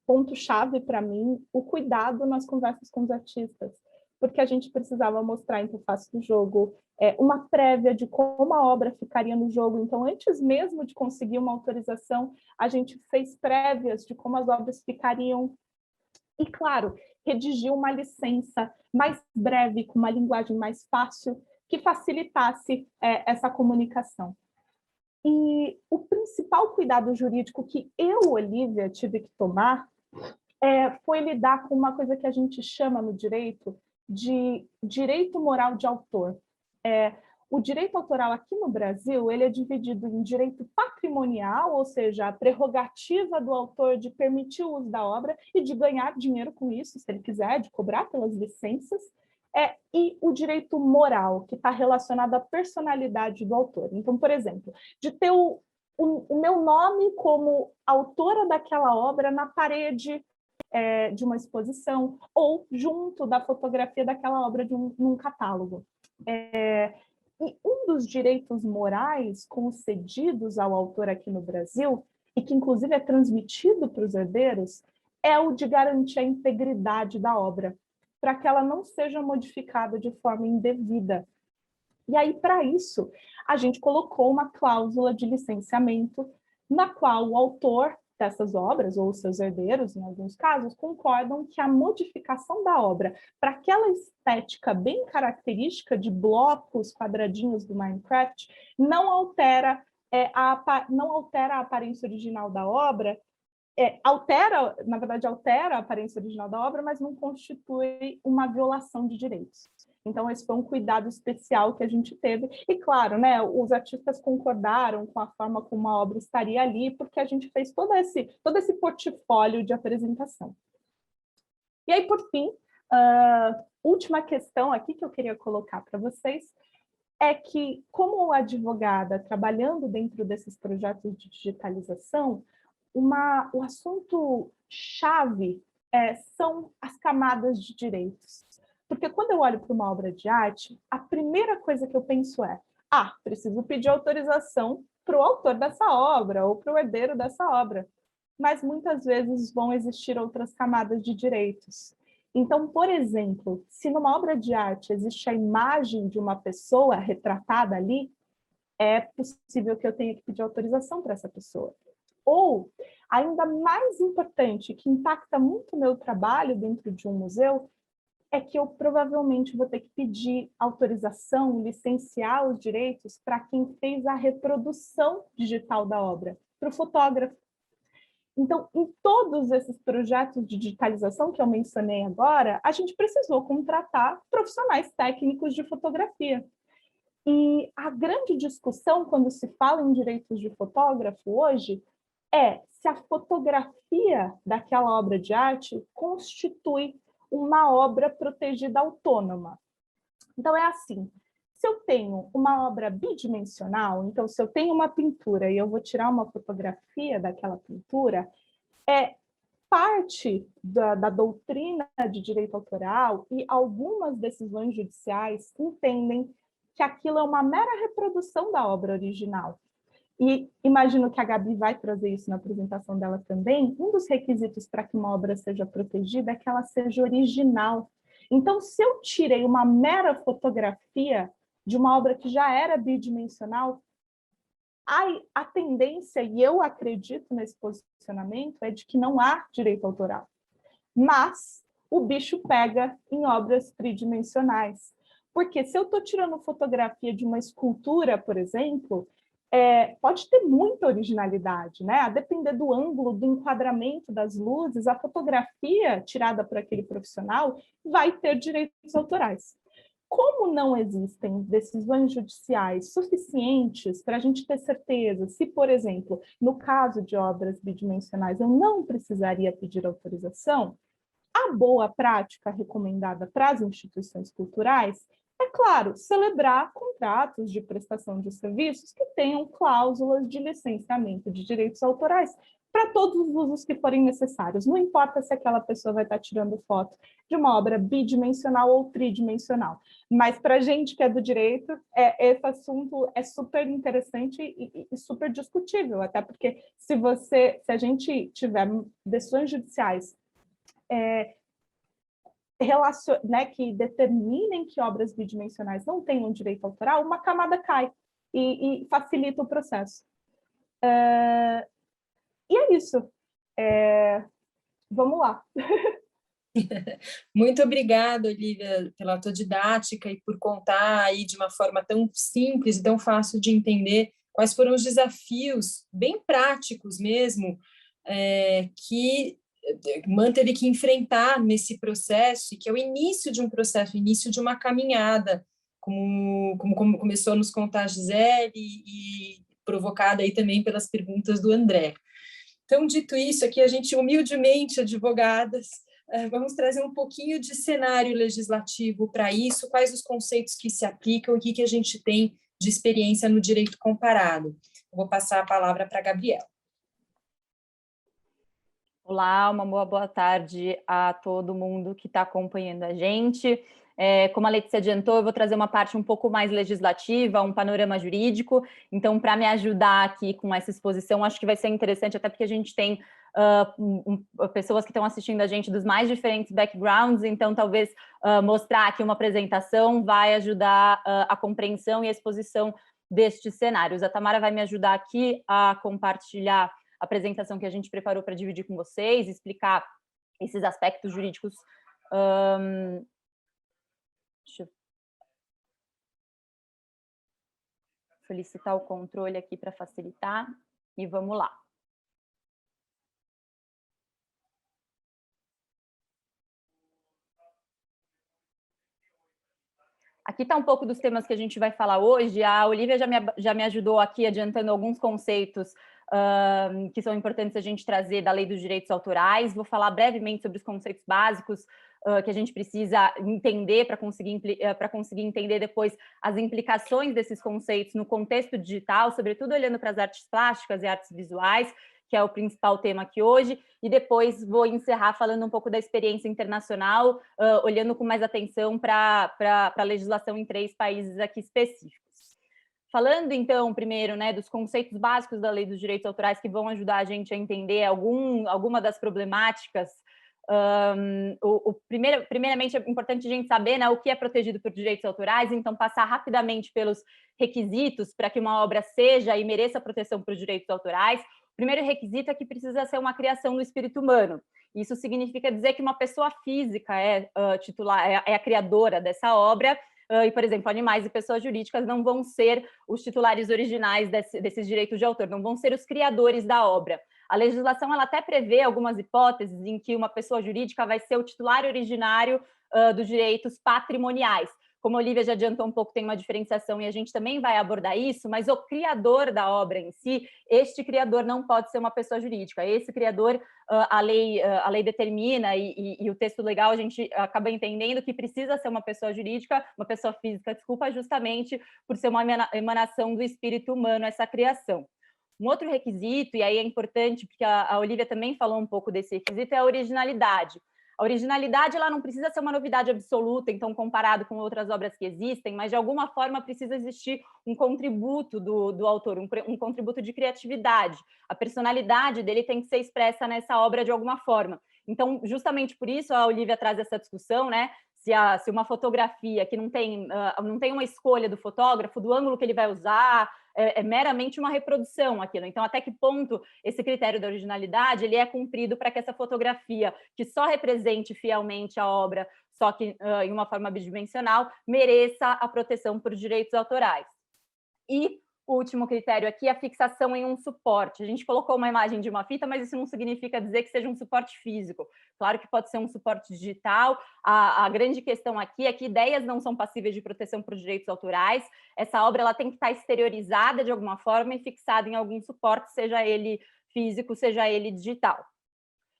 ponto-chave para mim, o cuidado nas conversas com os artistas, porque a gente precisava mostrar a interface do jogo, uma prévia de como a obra ficaria no jogo. Então, antes mesmo de conseguir uma autorização, a gente fez prévias de como as obras ficariam. E, claro, redigir uma licença mais breve, com uma linguagem mais fácil, que facilitasse essa comunicação. E o principal cuidado jurídico que eu, Olivia, tive que tomar foi lidar com uma coisa que a gente chama no direito de direito moral de autor. O direito autoral aqui no Brasil, ele é dividido em direito patrimonial, ou seja, a prerrogativa do autor de permitir o uso da obra e de ganhar dinheiro com isso, se ele quiser, de cobrar pelas licenças, e o direito moral, que está relacionado à personalidade do autor. Então, por exemplo, de ter o meu nome como autora daquela obra na parede de uma exposição, ou junto da fotografia daquela obra num catálogo. E um dos direitos morais concedidos ao autor aqui no Brasil, e que inclusive é transmitido para os herdeiros, é o de garantir a integridade da obra, para que ela não seja modificada de forma indevida. E aí, para isso, a gente colocou uma cláusula de licenciamento, na qual o autor dessas obras, ou seus herdeiros, em alguns casos, concordam que a modificação da obra para aquela estética bem característica de blocos, quadradinhos do Minecraft, não altera a aparência original da obra, na verdade, altera a aparência original da obra, mas não constitui uma violação de direitos. Então, esse foi um cuidado especial que a gente teve. E, claro, né, os artistas concordaram com a forma como a obra estaria ali, porque a gente fez todo esse portfólio de apresentação. E aí, por fim, última questão aqui que eu queria colocar para vocês é que, como advogada, trabalhando dentro desses projetos de digitalização, o assunto-chave são as camadas de direitos. Porque quando eu olho para uma obra de arte, a primeira coisa que eu penso preciso pedir autorização para o autor dessa obra ou para o herdeiro dessa obra. Mas muitas vezes vão existir outras camadas de direitos. Então, por exemplo, se numa obra de arte existe a imagem de uma pessoa retratada ali, é possível que eu tenha que pedir autorização para essa pessoa. Ou, ainda mais importante, que impacta muito o meu trabalho dentro de um museu, é que eu provavelmente vou ter que pedir autorização, licenciar os direitos para quem fez a reprodução digital da obra, para o fotógrafo. Então, em todos esses projetos de digitalização que eu mencionei agora, a gente precisou contratar profissionais técnicos de fotografia. E a grande discussão, quando se fala em direitos de fotógrafo hoje, é se a fotografia daquela obra de arte constitui uma obra protegida autônoma. Então, é assim, se eu tenho uma obra bidimensional, então, se eu tenho uma pintura e eu vou tirar uma fotografia daquela pintura, parte da doutrina de direito autoral e algumas decisões judiciais entendem que aquilo é uma mera reprodução da obra original. E imagino que a Gabi vai trazer isso na apresentação dela também. Um dos requisitos para que uma obra seja protegida é que ela seja original. Então, se eu tirei uma mera fotografia de uma obra que já era bidimensional, a tendência, e eu acredito nesse posicionamento, é de que não há direito autoral. Mas o bicho pega em obras tridimensionais. Porque se eu estou tirando fotografia de uma escultura, por exemplo, pode ter muita originalidade, né? A depender do ângulo, do enquadramento das luzes, a fotografia tirada por aquele profissional vai ter direitos autorais. Como não existem decisões judiciais suficientes para a gente ter certeza se, por exemplo, no caso de obras bidimensionais, eu não precisaria pedir autorização, a boa prática recomendada para as instituições culturais É claro, celebrar contratos de prestação de serviços que tenham cláusulas de licenciamento de direitos autorais para todos os usos que forem necessários. Não importa se aquela pessoa vai estar tirando foto de uma obra bidimensional ou tridimensional. Mas para a gente que é do direito, esse assunto é super interessante e super discutível, até porque se a gente tiver decisões judiciais né, que determinem que obras bidimensionais não tenham direito autoral, uma camada cai e facilita o processo. E é isso. Vamos lá. Muito obrigada, Olivia, pela tua didática e por contar aí de uma forma tão simples, tão fácil de entender quais foram os desafios bem práticos mesmo que teve que enfrentar nesse processo, e que é o início de um processo, o início de uma caminhada, como começou a nos contar a Gisele, e provocada aí também pelas perguntas do André. Então, dito isso, aqui a gente, humildemente, advogadas, vamos trazer um pouquinho de cenário legislativo para isso, quais os conceitos que se aplicam, o que a gente tem de experiência no direito comparado. Eu vou passar a palavra para a Gabriela. Olá, uma boa tarde a todo mundo que está acompanhando a gente. Como a Letícia adiantou, eu vou trazer uma parte um pouco mais legislativa, um panorama jurídico. Então, para me ajudar aqui com essa exposição, acho que vai ser interessante, até porque a gente tem pessoas que estão assistindo a gente dos mais diferentes backgrounds, então talvez mostrar aqui uma apresentação vai ajudar a compreensão e a exposição destes cenários. A Tamara vai me ajudar aqui a compartilhar a apresentação que a gente preparou para dividir com vocês, explicar esses aspectos jurídicos. Deixa eu solicitar o controle aqui para facilitar, e vamos lá. Aqui está um pouco dos temas que a gente vai falar hoje. A Olivia já me ajudou aqui adiantando alguns conceitos que são importantes a gente trazer da Lei dos Direitos Autorais. Vou falar brevemente sobre os conceitos básicos que a gente precisa entender para conseguir entender depois as implicações desses conceitos no contexto digital, sobretudo olhando para as artes plásticas e artes visuais, que é o principal tema aqui hoje, e depois vou encerrar falando um pouco da experiência internacional, olhando com mais atenção para a legislação em 3 países aqui específicos. Falando, então, primeiro, né, dos conceitos básicos da Lei dos Direitos Autorais que vão ajudar a gente a entender alguma das problemáticas. Primeiramente, é importante a gente saber, né, o que é protegido por direitos autorais, então passar rapidamente pelos requisitos para que uma obra seja e mereça proteção por direitos autorais. O primeiro requisito é que precisa ser uma criação do espírito humano. Isso significa dizer que uma pessoa física é a criadora dessa obra, e, por exemplo, animais e pessoas jurídicas não vão ser os titulares originais desses direitos de autor, não vão ser os criadores da obra. A legislação ela até prevê algumas hipóteses em que uma pessoa jurídica vai ser o titular originário dos direitos patrimoniais. Como a Olivia já adiantou um pouco, tem uma diferenciação e a gente também vai abordar isso, mas o criador da obra em si, este criador não pode ser uma pessoa jurídica. Esse criador, a lei determina, e o texto legal a gente acaba entendendo que precisa ser uma pessoa jurídica, uma pessoa física, desculpa, justamente por ser uma emanação do espírito humano essa criação. Um outro requisito, e aí é importante, porque a Olivia também falou um pouco desse requisito, é a originalidade. A originalidade ela não precisa ser uma novidade absoluta, então, comparado com outras obras que existem, mas, de alguma forma, precisa existir um contributo do autor, um contributo de criatividade. A personalidade dele tem que ser expressa nessa obra de alguma forma. Então, justamente por isso, a Olivia traz essa discussão, né? Se uma fotografia que não tem uma escolha do fotógrafo, do ângulo que ele vai usar, é meramente uma reprodução aquilo. Então, até que ponto esse critério da originalidade ele é cumprido para que essa fotografia, que só represente fielmente a obra, só que em uma forma bidimensional, mereça a proteção por direitos autorais. E o último critério aqui é a fixação em um suporte. A gente colocou uma imagem de uma fita, mas isso não significa dizer que seja um suporte físico. Claro que pode ser um suporte digital. A grande questão aqui é que ideias não são passíveis de proteção por direitos autorais. Essa obra ela tem que estar exteriorizada de alguma forma e fixada em algum suporte, seja ele físico, seja ele digital.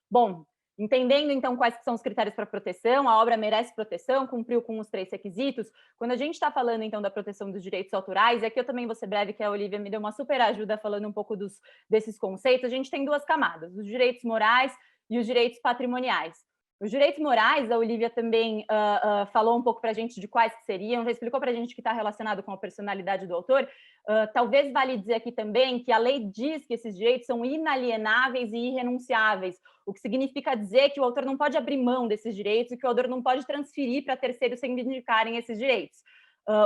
Bom, Entendendo, então, quais que são os critérios para proteção, a obra merece proteção, cumpriu com os 3 requisitos. Quando a gente está falando, então, da proteção dos direitos autorais, e aqui eu também vou ser breve, que a Olivia me deu uma super ajuda falando um pouco desses conceitos, a gente tem 2 camadas, os direitos morais e os direitos patrimoniais. Os direitos morais, a Olivia também falou um pouco para a gente de quais que seriam, já explicou para a gente que está relacionado com a personalidade do autor. Talvez vale dizer aqui também que a lei diz que esses direitos são inalienáveis e irrenunciáveis, o que significa dizer que o autor não pode abrir mão desses direitos e que o autor não pode transferir para terceiros sem reivindicarem esses direitos.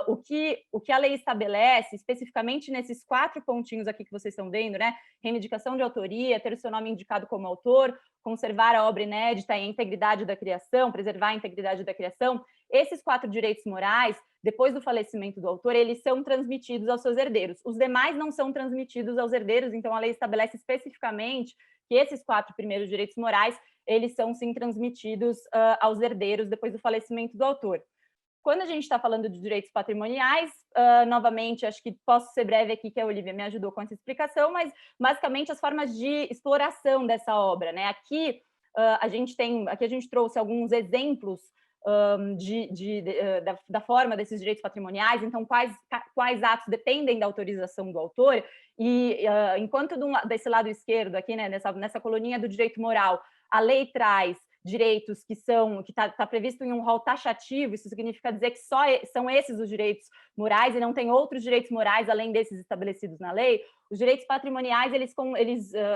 O que a lei estabelece, especificamente nesses 4 pontinhos aqui que vocês estão vendo, né? Reivindicação de autoria, ter o seu nome indicado como autor, conservar a obra inédita e a integridade da criação, preservar a integridade da criação. Esses 4 direitos morais, depois do falecimento do autor, eles são transmitidos aos seus herdeiros. Os demais não são transmitidos aos herdeiros, então a lei estabelece especificamente que esses 4 primeiros direitos morais, eles são sim transmitidos aos herdeiros depois do falecimento do autor. Quando a gente está falando de direitos patrimoniais, novamente, acho que posso ser breve aqui, que a Olivia me ajudou com essa explicação, mas basicamente as formas de exploração dessa obra, né? Aqui a gente trouxe alguns exemplos da forma desses direitos patrimoniais, então quais atos dependem da autorização do autor, e enquanto desse lado esquerdo aqui, né, nessa coluninha do direito moral, a lei traz direitos que está previsto em um rol taxativo, isso significa dizer que só são esses os direitos morais e não tem outros direitos morais além desses estabelecidos na lei. Os direitos patrimoniais,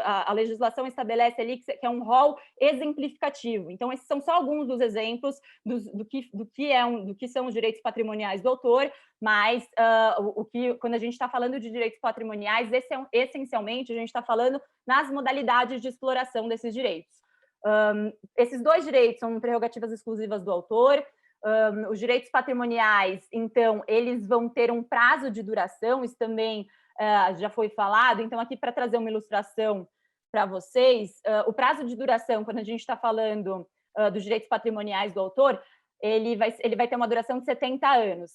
a legislação estabelece ali que é um rol exemplificativo. Então, esses são só alguns dos exemplos do que são os direitos patrimoniais do autor, mas quando a gente está falando de direitos patrimoniais, essencialmente a gente está falando nas modalidades de exploração desses direitos. Esses 2 direitos são prerrogativas exclusivas do autor. Os direitos patrimoniais, então, eles vão ter um prazo de duração, isso também já foi falado. Então, aqui para trazer uma ilustração para vocês, o prazo de duração, quando a gente está falando dos direitos patrimoniais do autor, ele vai ter uma duração de 70 anos.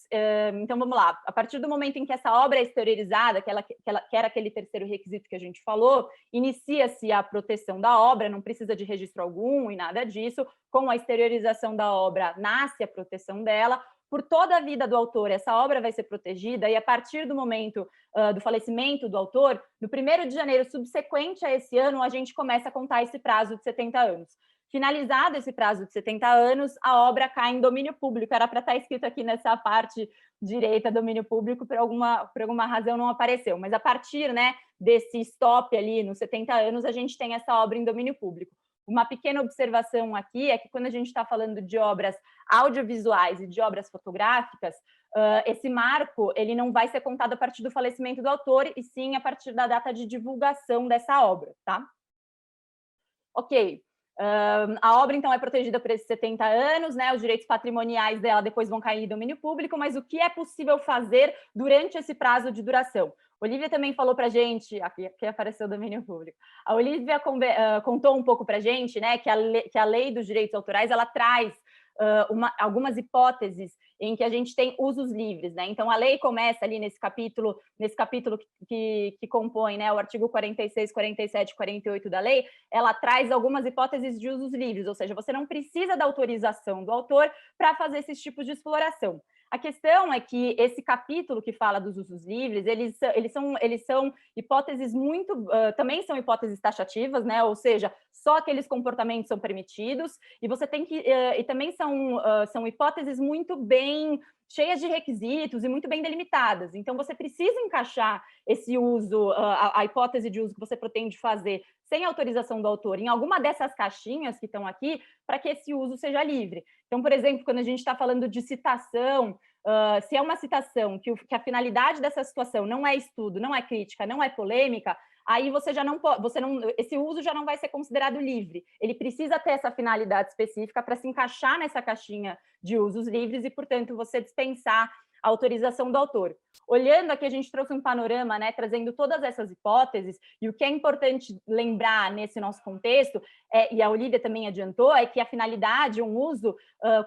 Então, vamos lá. A partir do momento em que essa obra é exteriorizada, que era aquele terceiro requisito que a gente falou, inicia-se a proteção da obra, não precisa de registro algum e nada disso. Com a exteriorização da obra, nasce a proteção dela. Por toda a vida do autor, essa obra vai ser protegida, e a partir do momento do falecimento do autor, no 1º de janeiro subsequente a esse ano, a gente começa a contar esse prazo de 70 anos. Finalizado esse prazo de 70 anos, a obra cai em domínio público. Era para estar escrito aqui nessa parte direita, domínio público, por alguma razão não apareceu. Mas a partir, né, desse stop ali nos 70 anos, a gente tem essa obra em domínio público. Uma pequena observação aqui é que quando a gente está falando de obras audiovisuais e de obras fotográficas, esse marco ele não vai ser contado a partir do falecimento do autor, e sim a partir da data de divulgação dessa obra, tá? Ok. A obra, então, é protegida por esses 70 anos, né? Os direitos patrimoniais dela depois vão cair em domínio público, mas o que é possível fazer durante esse prazo de duração? Olivia também falou para a gente, aqui apareceu o domínio público, a Olivia contou um pouco para a gente, né, que a lei dos direitos autorais, ela traz algumas hipóteses em que a gente tem usos livres, né? Então, a lei começa ali nesse capítulo que compõe, né, o artigo 46, 47 e 48 da lei, ela traz algumas hipóteses de usos livres, ou seja, você não precisa da autorização do autor para fazer esses tipos de exploração. A questão é que esse capítulo que fala dos usos livres, eles são hipóteses também são hipóteses taxativas, né? Ou seja, só aqueles comportamentos são permitidos, e você tem que e também são hipóteses muito bem cheias de requisitos e muito bem delimitadas. Então, você precisa encaixar esse uso, a hipótese de uso que você pretende fazer sem autorização do autor em alguma dessas caixinhas que estão aqui, para que esse uso seja livre. Então, por exemplo, quando a gente está falando de citação, se é uma citação que a finalidade dessa situação não é estudo, não é crítica, não é polêmica, aí você já não pode, esse uso já não vai ser considerado livre. Ele precisa ter essa finalidade específica para se encaixar nessa caixinha de usos livres e, portanto, você dispensar a autorização do autor. Olhando aqui, a gente trouxe um panorama, né, trazendo todas essas hipóteses, e o que é importante lembrar nesse nosso contexto, e a Olivia também adiantou, é que a finalidade, um uso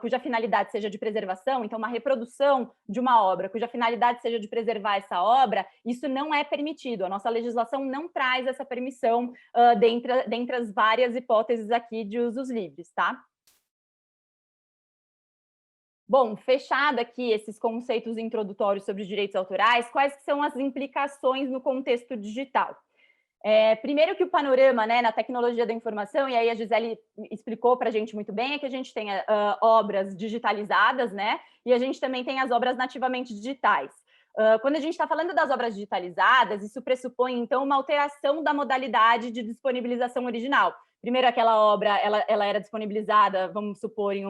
cuja finalidade seja de preservação, então uma reprodução de uma obra cuja finalidade seja de preservar essa obra, isso não é permitido. A nossa legislação não traz essa permissão dentre as várias hipóteses aqui de usos livres, tá? Bom, fechado aqui esses conceitos introdutórios sobre direitos autorais, quais que são as implicações no contexto digital? Primeiro que o panorama, né, na tecnologia da informação, e aí a Gisele explicou para a gente muito bem, é que a gente tem obras digitalizadas, né, e a gente também tem as obras nativamente digitais. Quando a gente está falando das obras digitalizadas, isso pressupõe, então, uma alteração da modalidade de disponibilização original. Primeiro, aquela obra ela era disponibilizada, vamos supor, em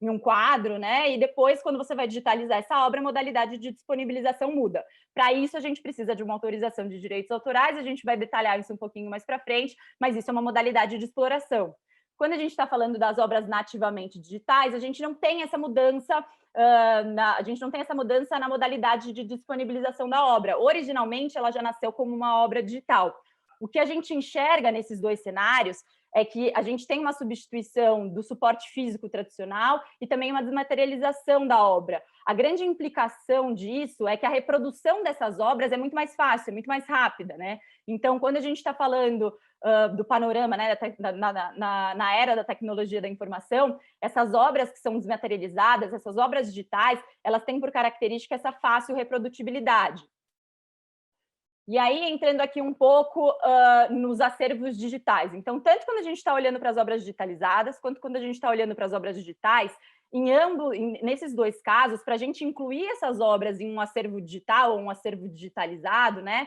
um quadro, né? E depois, quando você vai digitalizar essa obra, a modalidade de disponibilização muda. Para isso, a gente precisa de uma autorização de direitos autorais, a gente vai detalhar isso um pouquinho mais para frente, mas isso é uma modalidade de exploração. Quando a gente está falando das obras nativamente digitais, a gente não tem essa mudança. A gente não tem essa mudança na modalidade de disponibilização da obra. Originalmente, ela já nasceu como uma obra digital. O que a gente enxerga nesses dois cenários é que a gente tem uma substituição do suporte físico tradicional e também uma desmaterialização da obra. A grande implicação disso é que a reprodução dessas obras é muito mais fácil, é muito mais rápida, né? Então, quando a gente está falando do panorama, né, na era da tecnologia da informação, essas obras que são desmaterializadas, essas obras digitais, elas têm por característica essa fácil reprodutibilidade. E aí, entrando aqui um pouco nos acervos digitais. Então, tanto quando a gente está olhando para as obras digitalizadas, quanto quando a gente está olhando para as obras digitais, nesses dois casos, para a gente incluir essas obras em um acervo digital ou um acervo digitalizado, né,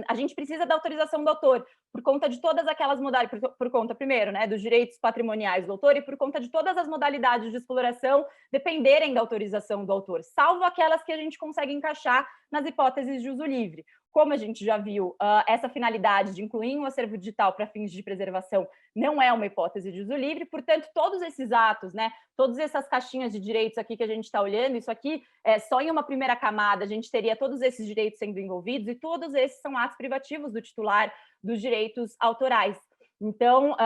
a gente precisa da autorização do autor, por conta de todas aquelas modalidades, por conta, primeiro, né, dos direitos patrimoniais do autor e por conta de todas as modalidades de exploração dependerem da autorização do autor, salvo aquelas que a gente consegue encaixar nas hipóteses de uso livre. Como a gente já viu, essa finalidade de incluir um acervo digital para fins de preservação não é uma hipótese de uso livre, portanto, todos esses atos, né, todas essas caixinhas de direitos aqui que a gente está olhando, isso aqui, só em uma primeira camada, a gente teria todos esses direitos sendo envolvidos, e todos esses são atos privativos do titular dos direitos autorais. Então,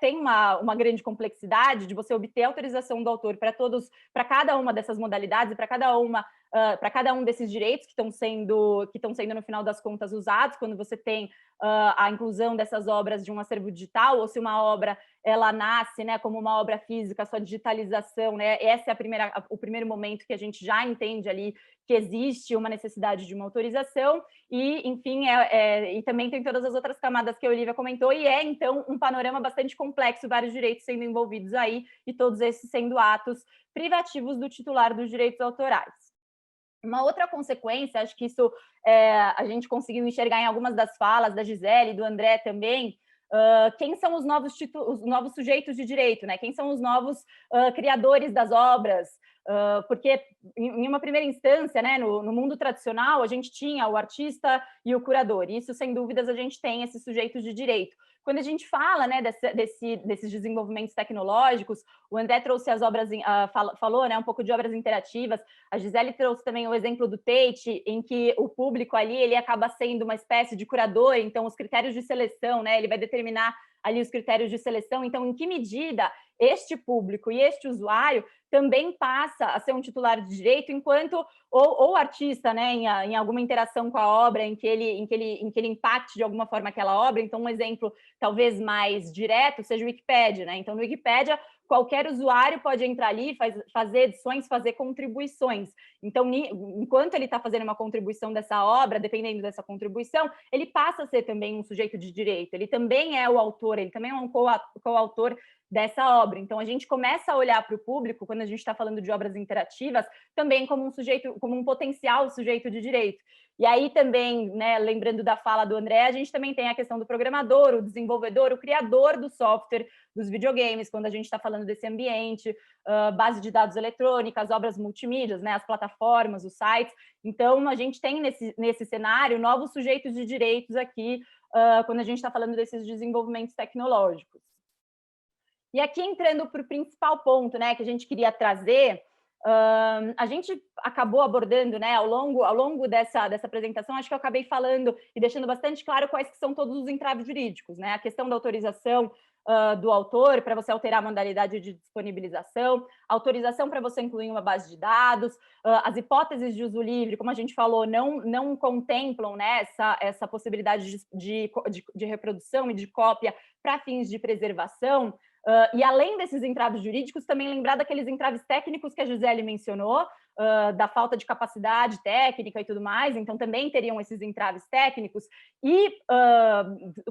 tem uma grande complexidade de você obter autorização do autor para cada uma dessas modalidades e para cada um desses direitos que estão sendo, no final das contas, usados, quando você tem a inclusão dessas obras de um acervo digital, ou se uma obra ela nasce, né, como uma obra física, sua digitalização, né, esse é o primeiro momento que a gente já entende ali que existe uma necessidade de uma autorização, e, enfim, e também tem todas as outras camadas que a Olivia comentou, e então, um panorama bastante complexo, vários direitos sendo envolvidos aí, e todos esses sendo atos privativos do titular dos direitos autorais. Uma outra consequência, acho que isso a gente conseguiu enxergar em algumas das falas da Gisele, do André também, quem são os novos sujeitos de direito, né? Quem são os novos criadores das obras, porque em uma primeira instância, né, no mundo tradicional, a gente tinha o artista e o curador, e isso, sem dúvidas, a gente tem esses sujeitos de direito. Quando a gente fala, né, desses desenvolvimentos tecnológicos, o André trouxe as obras, falou, né, um pouco de obras interativas, a Gisele trouxe também o exemplo do Tate, em que o público ali ele acaba sendo uma espécie de curador, então os critérios de seleção, né, ele vai determinar ali os critérios de seleção, então em que medida este público e este usuário também passa a ser um titular de direito, enquanto ou o artista, né, em alguma interação com a obra, em que ele impacte de alguma forma aquela obra. Então, um exemplo talvez mais direto seja o Wikipédia, né? Então, no Wikipédia, qualquer usuário pode entrar ali, fazer edições, fazer contribuições. Então, enquanto ele está fazendo uma contribuição dessa obra, dependendo dessa contribuição, ele passa a ser também um sujeito de direito, ele também é o autor, ele também é um coautor dessa obra. Então, a gente começa a olhar para o público, quando a gente está falando de obras interativas, também como um sujeito, como um potencial sujeito de direito. E aí também, né, lembrando da fala do André, a gente também tem a questão do programador, o desenvolvedor, o criador do software dos videogames, quando a gente está falando desse ambiente, base de dados eletrônica, as obras multimídias, né, as plataformas, os sites. Então, a gente tem nesse cenário novos sujeitos de direitos aqui, quando a gente está falando desses desenvolvimentos tecnológicos. E aqui, entrando para o principal ponto, né, que a gente queria trazer, A gente acabou abordando, né, ao longo dessa apresentação, acho que eu acabei falando e deixando bastante claro quais que são todos os entraves jurídicos, né? A questão da autorização do autor para você alterar a modalidade de disponibilização, autorização para você incluir uma base de dados, as hipóteses de uso livre, como a gente falou, não contemplam, né, essa possibilidade de reprodução e de cópia para fins de preservação. E além desses entraves jurídicos, também lembrar daqueles entraves técnicos que a Gisele mencionou, da falta de capacidade técnica e tudo mais, então também teriam esses entraves técnicos, e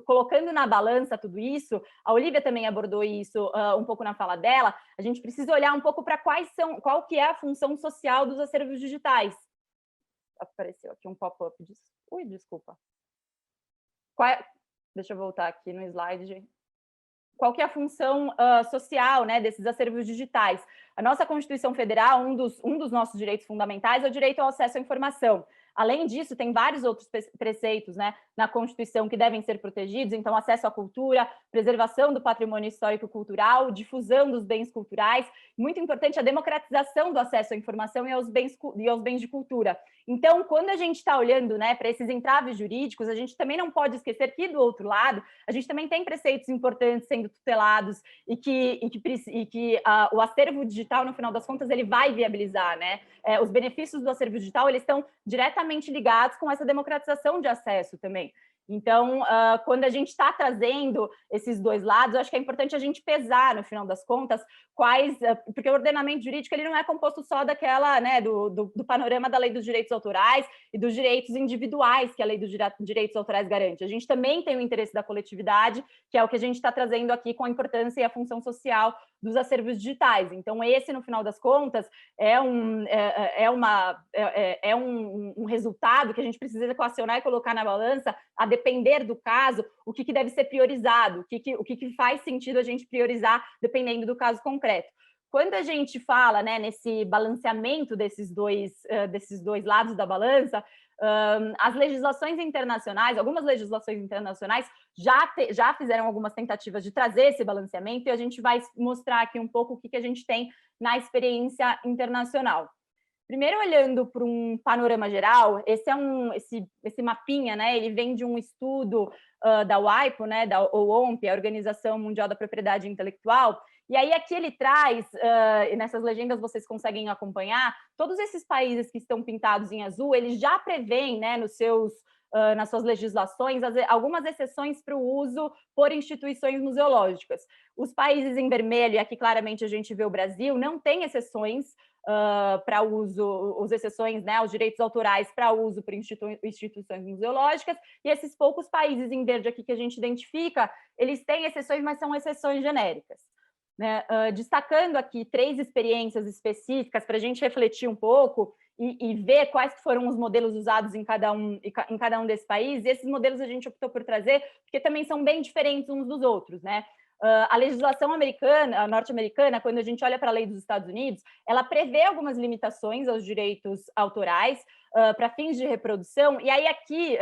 colocando na balança tudo isso, a Olivia também abordou isso um pouco na fala dela, a gente precisa olhar um pouco para qual que é a função social dos acervos digitais. Apareceu aqui um pop-up disso. Ui, desculpa. Deixa eu voltar aqui no slide. Qual que é a função social, né, desses acervos digitais? A nossa Constituição Federal, um dos nossos direitos fundamentais é o direito ao acesso à informação. Além disso, tem vários outros preceitos, né, na Constituição que devem ser protegidos, então acesso à cultura, preservação do patrimônio histórico-cultural, difusão dos bens culturais, muito importante a democratização do acesso à informação e aos bens de cultura. Então, quando a gente está olhando, né, para esses entraves jurídicos, a gente também não pode esquecer que, do outro lado, a gente também tem preceitos importantes sendo tutelados e que o acervo digital, no final das contas, ele vai viabilizar, né? Os benefícios do acervo digital, eles estão diretamente ligados com essa democratização de acesso também. Então, quando a gente está trazendo esses dois lados, eu acho que é importante a gente pesar, no final das contas, porque o ordenamento jurídico ele não é composto só daquela, né, do panorama da lei dos direitos autorais e dos direitos individuais que a lei dos direitos autorais garante. A gente também tem o interesse da coletividade, que é o que a gente está trazendo aqui com a importância e a função social dos acervos digitais. Então, esse, no final das contas, é um resultado que a gente precisa equacionar e colocar na balança, a depender do caso, o que deve ser priorizado, o que faz sentido a gente priorizar dependendo do caso concreto. Quando a gente fala, né, nesse balanceamento desses dois lados da balança, as legislações internacionais, algumas legislações internacionais já fizeram algumas tentativas de trazer esse balanceamento, e a gente vai mostrar aqui um pouco o que a gente tem na experiência internacional. Primeiro, olhando para um panorama geral, esse mapinha, né, ele vem de um estudo da WIPO, né, da OOMP, a Organização Mundial da Propriedade Intelectual, e aí aqui ele traz, e nessas legendas vocês conseguem acompanhar, todos esses países que estão pintados em azul, eles já prevêem, né, nas suas legislações, algumas exceções para o uso por instituições museológicas. Os países em vermelho, e aqui claramente a gente vê o Brasil, não tem exceções para uso, as exceções, né, aos direitos autorais para uso por instituições museológicas, e esses poucos países em verde aqui que a gente identifica, eles têm exceções, mas são exceções genéricas. Né? Destacando aqui 3 experiências específicas para a gente refletir um pouco e ver quais foram os modelos usados em cada um desses países, e esses modelos a gente optou por trazer, porque também são bem diferentes uns dos outros, né? A legislação norte-americana, quando a gente olha para a lei dos Estados Unidos, ela prevê algumas limitações aos direitos autorais para fins de reprodução, e aí aqui,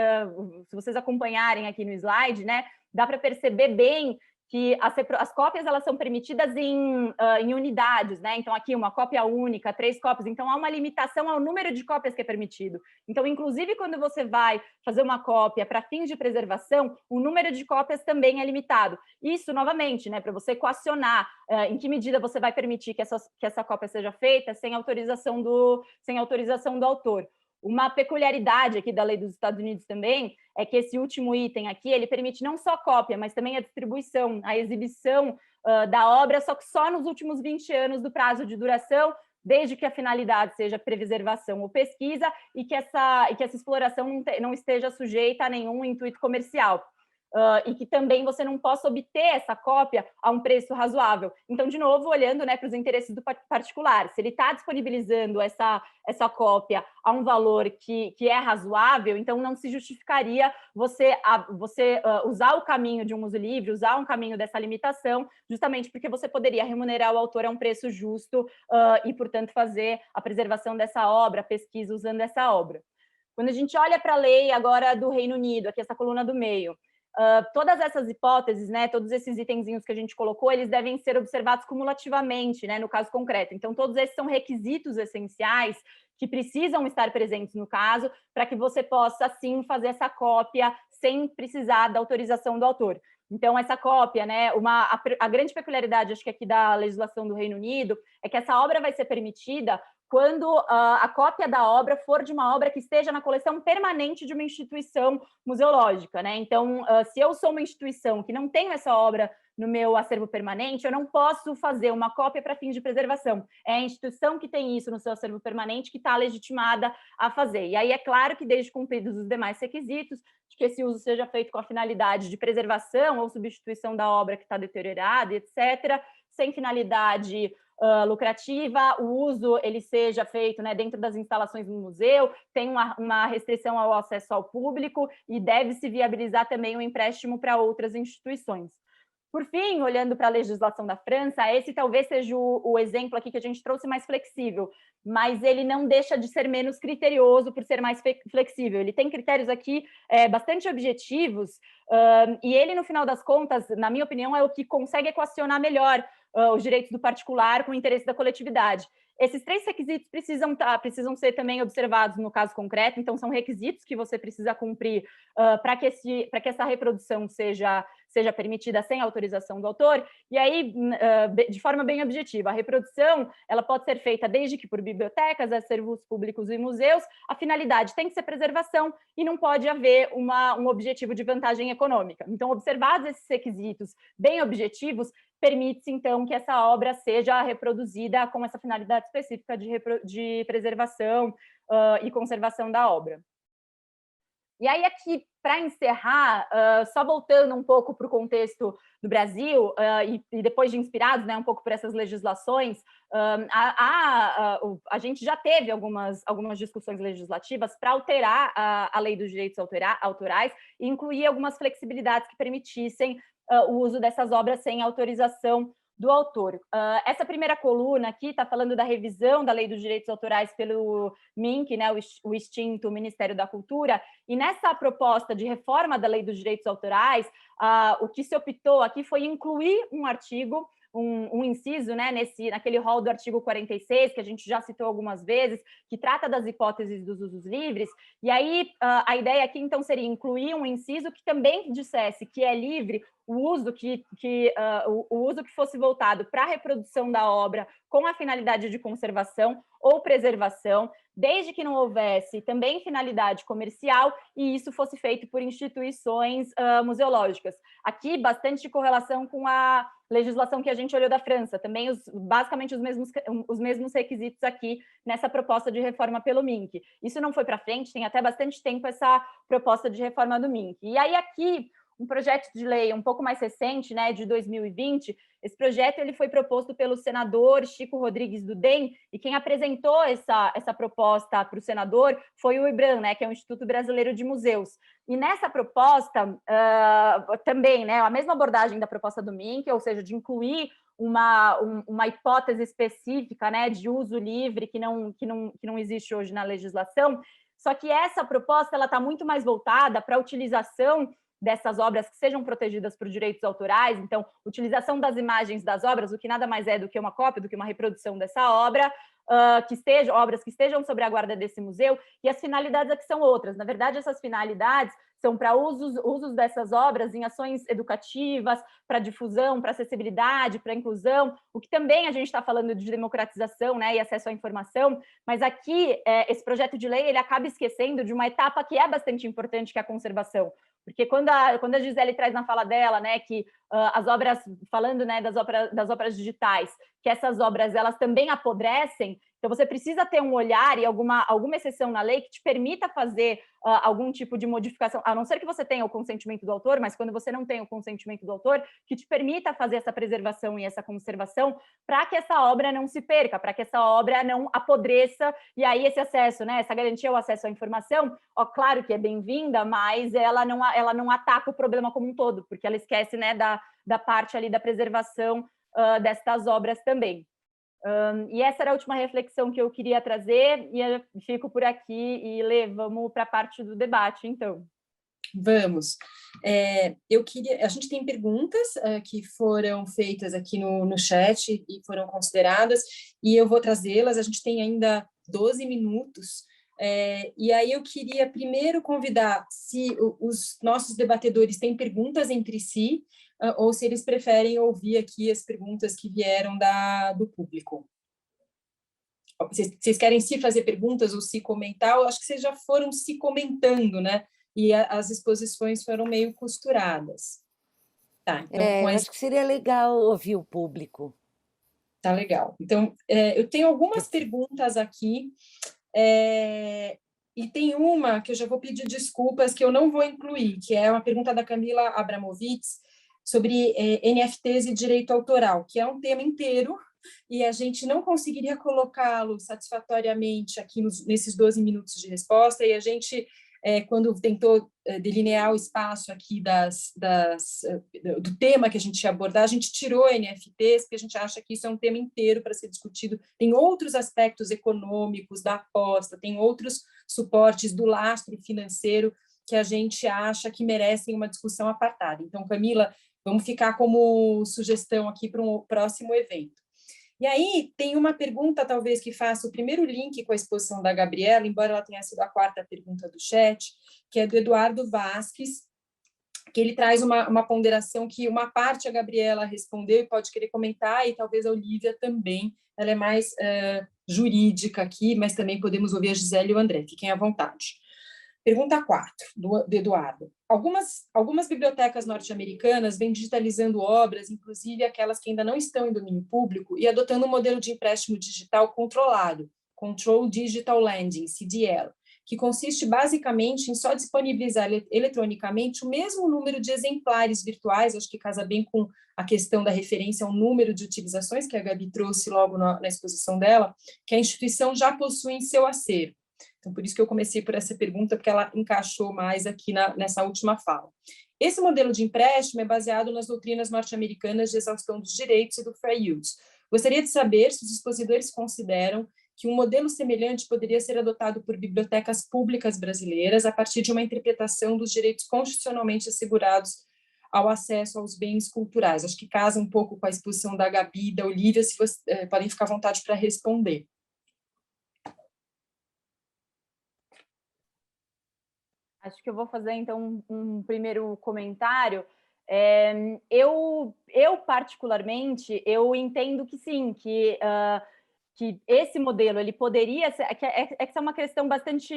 se vocês acompanharem aqui no slide, né, dá para perceber bem que as cópias elas são permitidas em unidades, né? Então, aqui uma cópia única, 3 cópias, então há uma limitação ao número de cópias que é permitido. Então, inclusive, quando você vai fazer uma cópia para fins de preservação, o número de cópias também é limitado. Isso, novamente, né, para você equacionar em que medida você vai permitir que essa cópia seja feita sem autorização do autor. Uma peculiaridade aqui da lei dos Estados Unidos também é que esse último item aqui, ele permite não só a cópia, mas também a distribuição, a exibição da obra, só que só nos últimos 20 anos do prazo de duração, desde que a finalidade seja preservação ou pesquisa e que essa exploração não esteja sujeita a nenhum intuito comercial. E que também você não possa obter essa cópia a um preço razoável. Então, de novo, olhando, né, para os interesses do particular, se ele está disponibilizando essa cópia a um valor que é razoável, então não se justificaria você usar o caminho de um uso livre, usar um caminho dessa limitação, justamente porque você poderia remunerar o autor a um preço justo e, portanto, fazer a preservação dessa obra, a pesquisa usando essa obra. Quando a gente olha para a lei agora do Reino Unido, aqui essa coluna do meio, todas essas hipóteses, né, todos esses itenzinhos que a gente colocou, eles devem ser observados cumulativamente, né, no caso concreto. Então, todos esses são requisitos essenciais que precisam estar presentes no caso, para que você possa, sim, fazer essa cópia sem precisar da autorização do autor. Então, essa cópia, né, a grande peculiaridade, acho que aqui da legislação do Reino Unido, é que essa obra vai ser permitida quando a cópia da obra for de uma obra que esteja na coleção permanente de uma instituição museológica, né? Então, se eu sou uma instituição que não tenho essa obra no meu acervo permanente, eu não posso fazer uma cópia para fins de preservação. É a instituição que tem isso no seu acervo permanente que está legitimada a fazer. E aí é claro que, desde cumpridos os demais requisitos, de que esse uso seja feito com a finalidade de preservação ou substituição da obra que está deteriorada, etc., sem finalidade lucrativa, o uso ele seja feito, né, dentro das instalações do museu, tem uma restrição ao acesso ao público e deve-se viabilizar também o empréstimo para outras instituições. Por fim, olhando para a legislação da França, esse talvez seja o exemplo aqui que a gente trouxe mais flexível, mas ele não deixa de ser menos criterioso por ser mais flexível. Ele tem critérios aqui bastante objetivos e ele, no final das contas, na minha opinião, é o que consegue equacionar melhor os direitos do particular com o interesse da coletividade. Esses 3 requisitos precisam ser também observados no caso concreto, então são requisitos que você precisa cumprir para que essa reprodução seja permitida sem autorização do autor, e aí, de forma bem objetiva, a reprodução ela pode ser feita desde que por bibliotecas, acervos públicos e museus, a finalidade tem que ser preservação e não pode haver um objetivo de vantagem econômica. Então, observados esses requisitos bem objetivos, permite-se, então, que essa obra seja reproduzida com essa finalidade específica de preservação e conservação da obra. E aí, aqui, para encerrar, só voltando um pouco para o contexto do Brasil, e depois de inspirados, né, um pouco por essas legislações, a gente já teve algumas discussões legislativas para alterar a lei dos direitos autorais e incluir algumas flexibilidades que permitissem o uso dessas obras sem autorização do autor. Essa primeira coluna aqui está falando da revisão da Lei dos Direitos Autorais pelo MINC, né, o extinto Ministério da Cultura, e nessa proposta de reforma da Lei dos Direitos Autorais, o que se optou aqui foi incluir um artigo, um inciso, né, naquele rol do artigo 46, que a gente já citou algumas vezes, que trata das hipóteses dos usos livres, e aí a ideia aqui, então, seria incluir um inciso que também dissesse que é livre o uso que fosse voltado para a reprodução da obra com a finalidade de conservação ou preservação, desde que não houvesse também finalidade comercial e isso fosse feito por instituições museológicas. Aqui, bastante correlação com a legislação que a gente olhou da França, também basicamente os mesmos requisitos aqui nessa proposta de reforma pelo MINC. Isso não foi para frente, tem até bastante tempo essa proposta de reforma do MINC. E aí aqui, um projeto de lei um pouco mais recente, né, de 2020, esse projeto ele foi proposto pelo senador Chico Rodrigues do DEM, e quem apresentou essa proposta para o senador foi o IBRAM, né, que é o Instituto Brasileiro de Museus. E nessa proposta, também, né, a mesma abordagem da proposta do MINC, ou seja, de incluir uma hipótese específica, né, de uso livre que não existe hoje na legislação, só que essa proposta está muito mais voltada para a utilização dessas obras que sejam protegidas por direitos autorais, então, utilização das imagens das obras, o que nada mais é do que uma cópia, do que uma reprodução dessa obra, obras que estejam sob a guarda desse museu, e as finalidades aqui são outras. Na verdade, essas finalidades são para usos dessas obras em ações educativas, para difusão, para acessibilidade, para inclusão, o que também a gente está falando de democratização, né, e acesso à informação, mas aqui esse projeto de lei ele acaba esquecendo de uma etapa que é bastante importante, que é a conservação. Porque quando a Gisele traz na fala dela, né, que as obras, falando, né, das óperas digitais, que essas obras elas também apodrecem, então você precisa ter um olhar e alguma exceção na lei que te permita fazer algum tipo de modificação, a não ser que você tenha o consentimento do autor, mas quando você não tem o consentimento do autor, que te permita fazer essa preservação e essa conservação para que essa obra não se perca, para que essa obra não apodreça, e aí esse acesso, né, essa garantia ao acesso à informação, claro que é bem-vinda, mas ela não ataca o problema como um todo, porque ela esquece, né, da parte ali da preservação destas obras também. E essa era a última reflexão que eu queria trazer, e eu fico por aqui, e Lê, vamos para a parte do debate, então. Vamos. A gente tem perguntas que foram feitas aqui no chat e foram consideradas, e eu vou trazê-las. A gente tem ainda 12 minutos, e aí eu queria primeiro convidar se os nossos debatedores têm perguntas entre si, ou se eles preferem ouvir aqui as perguntas que vieram do público. Vocês querem se fazer perguntas ou se comentar? Eu acho que vocês já foram se comentando, né? E as exposições foram meio costuradas. Tá, então, eu acho que seria legal ouvir o público. Tá legal. Então, eu tenho algumas perguntas aqui, e tem uma que eu já vou pedir desculpas que eu não vou incluir, que é uma pergunta da Camila Abramovitz sobre NFTs e direito autoral, que é um tema inteiro, e a gente não conseguiria colocá-lo satisfatoriamente aqui nesses 12 minutos de resposta, e a gente, quando tentou delinear o espaço aqui do tema que a gente ia abordar, a gente tirou NFTs, porque a gente acha que isso é um tema inteiro para ser discutido. Tem outros aspectos econômicos da aposta, tem outros suportes do lastro financeiro que a gente acha que merecem uma discussão apartada. Então, Camila, vamos ficar como sugestão aqui para um próximo evento. E aí, tem uma pergunta, talvez, que faça o primeiro link com a exposição da Gabriela, embora ela tenha sido a quarta pergunta do chat, que é do Eduardo Vasques, que ele traz uma ponderação que uma parte a Gabriela respondeu e pode querer comentar, e talvez a Olivia também. Ela é mais jurídica aqui, mas também podemos ouvir a Gisele e o André. Fiquem à vontade. Pergunta 4, do Eduardo. Algumas bibliotecas norte-americanas vêm digitalizando obras, inclusive aquelas que ainda não estão em domínio público, e adotando um modelo de empréstimo digital controlado, Control Digital Lending, CDL, que consiste basicamente em só disponibilizar eletronicamente o mesmo número de exemplares virtuais, acho que casa bem com a questão da referência ao número de utilizações que a Gabi trouxe logo na exposição dela, que a instituição já possui em seu acervo. Então, por isso que eu comecei por essa pergunta, porque ela encaixou mais aqui nessa última fala. Esse modelo de empréstimo é baseado nas doutrinas norte-americanas de exaustão dos direitos e do fair use. Gostaria de saber se os expositores consideram que um modelo semelhante poderia ser adotado por bibliotecas públicas brasileiras a partir de uma interpretação dos direitos constitucionalmente assegurados ao acesso aos bens culturais. Acho que casa um pouco com a exposição da Gabi e da Olivia, se vocês podem ficar à vontade para responder. Acho que eu vou fazer, então, um primeiro comentário. Eu particularmente, eu entendo que sim, que esse modelo ele poderia ser, que é uma questão bastante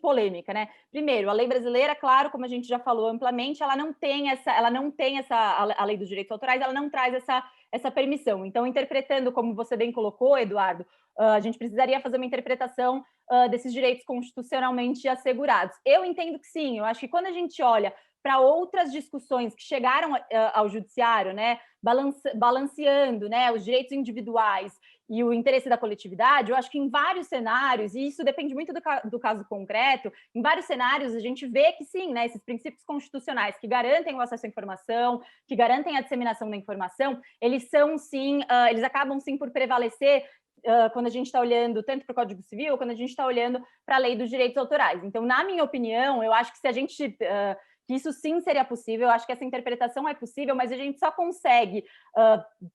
polêmica, né? Primeiro, a lei brasileira, claro, como a gente já falou amplamente, ela não tem a lei dos direitos autorais, ela não traz essa permissão. Então, interpretando como você bem colocou, Eduardo, a gente precisaria fazer uma interpretação desses direitos constitucionalmente assegurados. Eu entendo que sim, eu acho que quando a gente olha para outras discussões que chegaram ao judiciário, né, balanceando, né, os direitos individuais e o interesse da coletividade, eu acho que em vários cenários, e isso depende muito do caso concreto, em vários cenários a gente vê que sim, né, esses princípios constitucionais que garantem o acesso à informação, que garantem a disseminação da informação, eles são sim, eles acabam sim por prevalecer quando a gente está olhando tanto para o Código Civil, quando a gente está olhando para a Lei dos Direitos Autorais. Então, na minha opinião, eu acho que se a gente... que isso sim seria possível, eu acho que essa interpretação é possível, mas a gente só consegue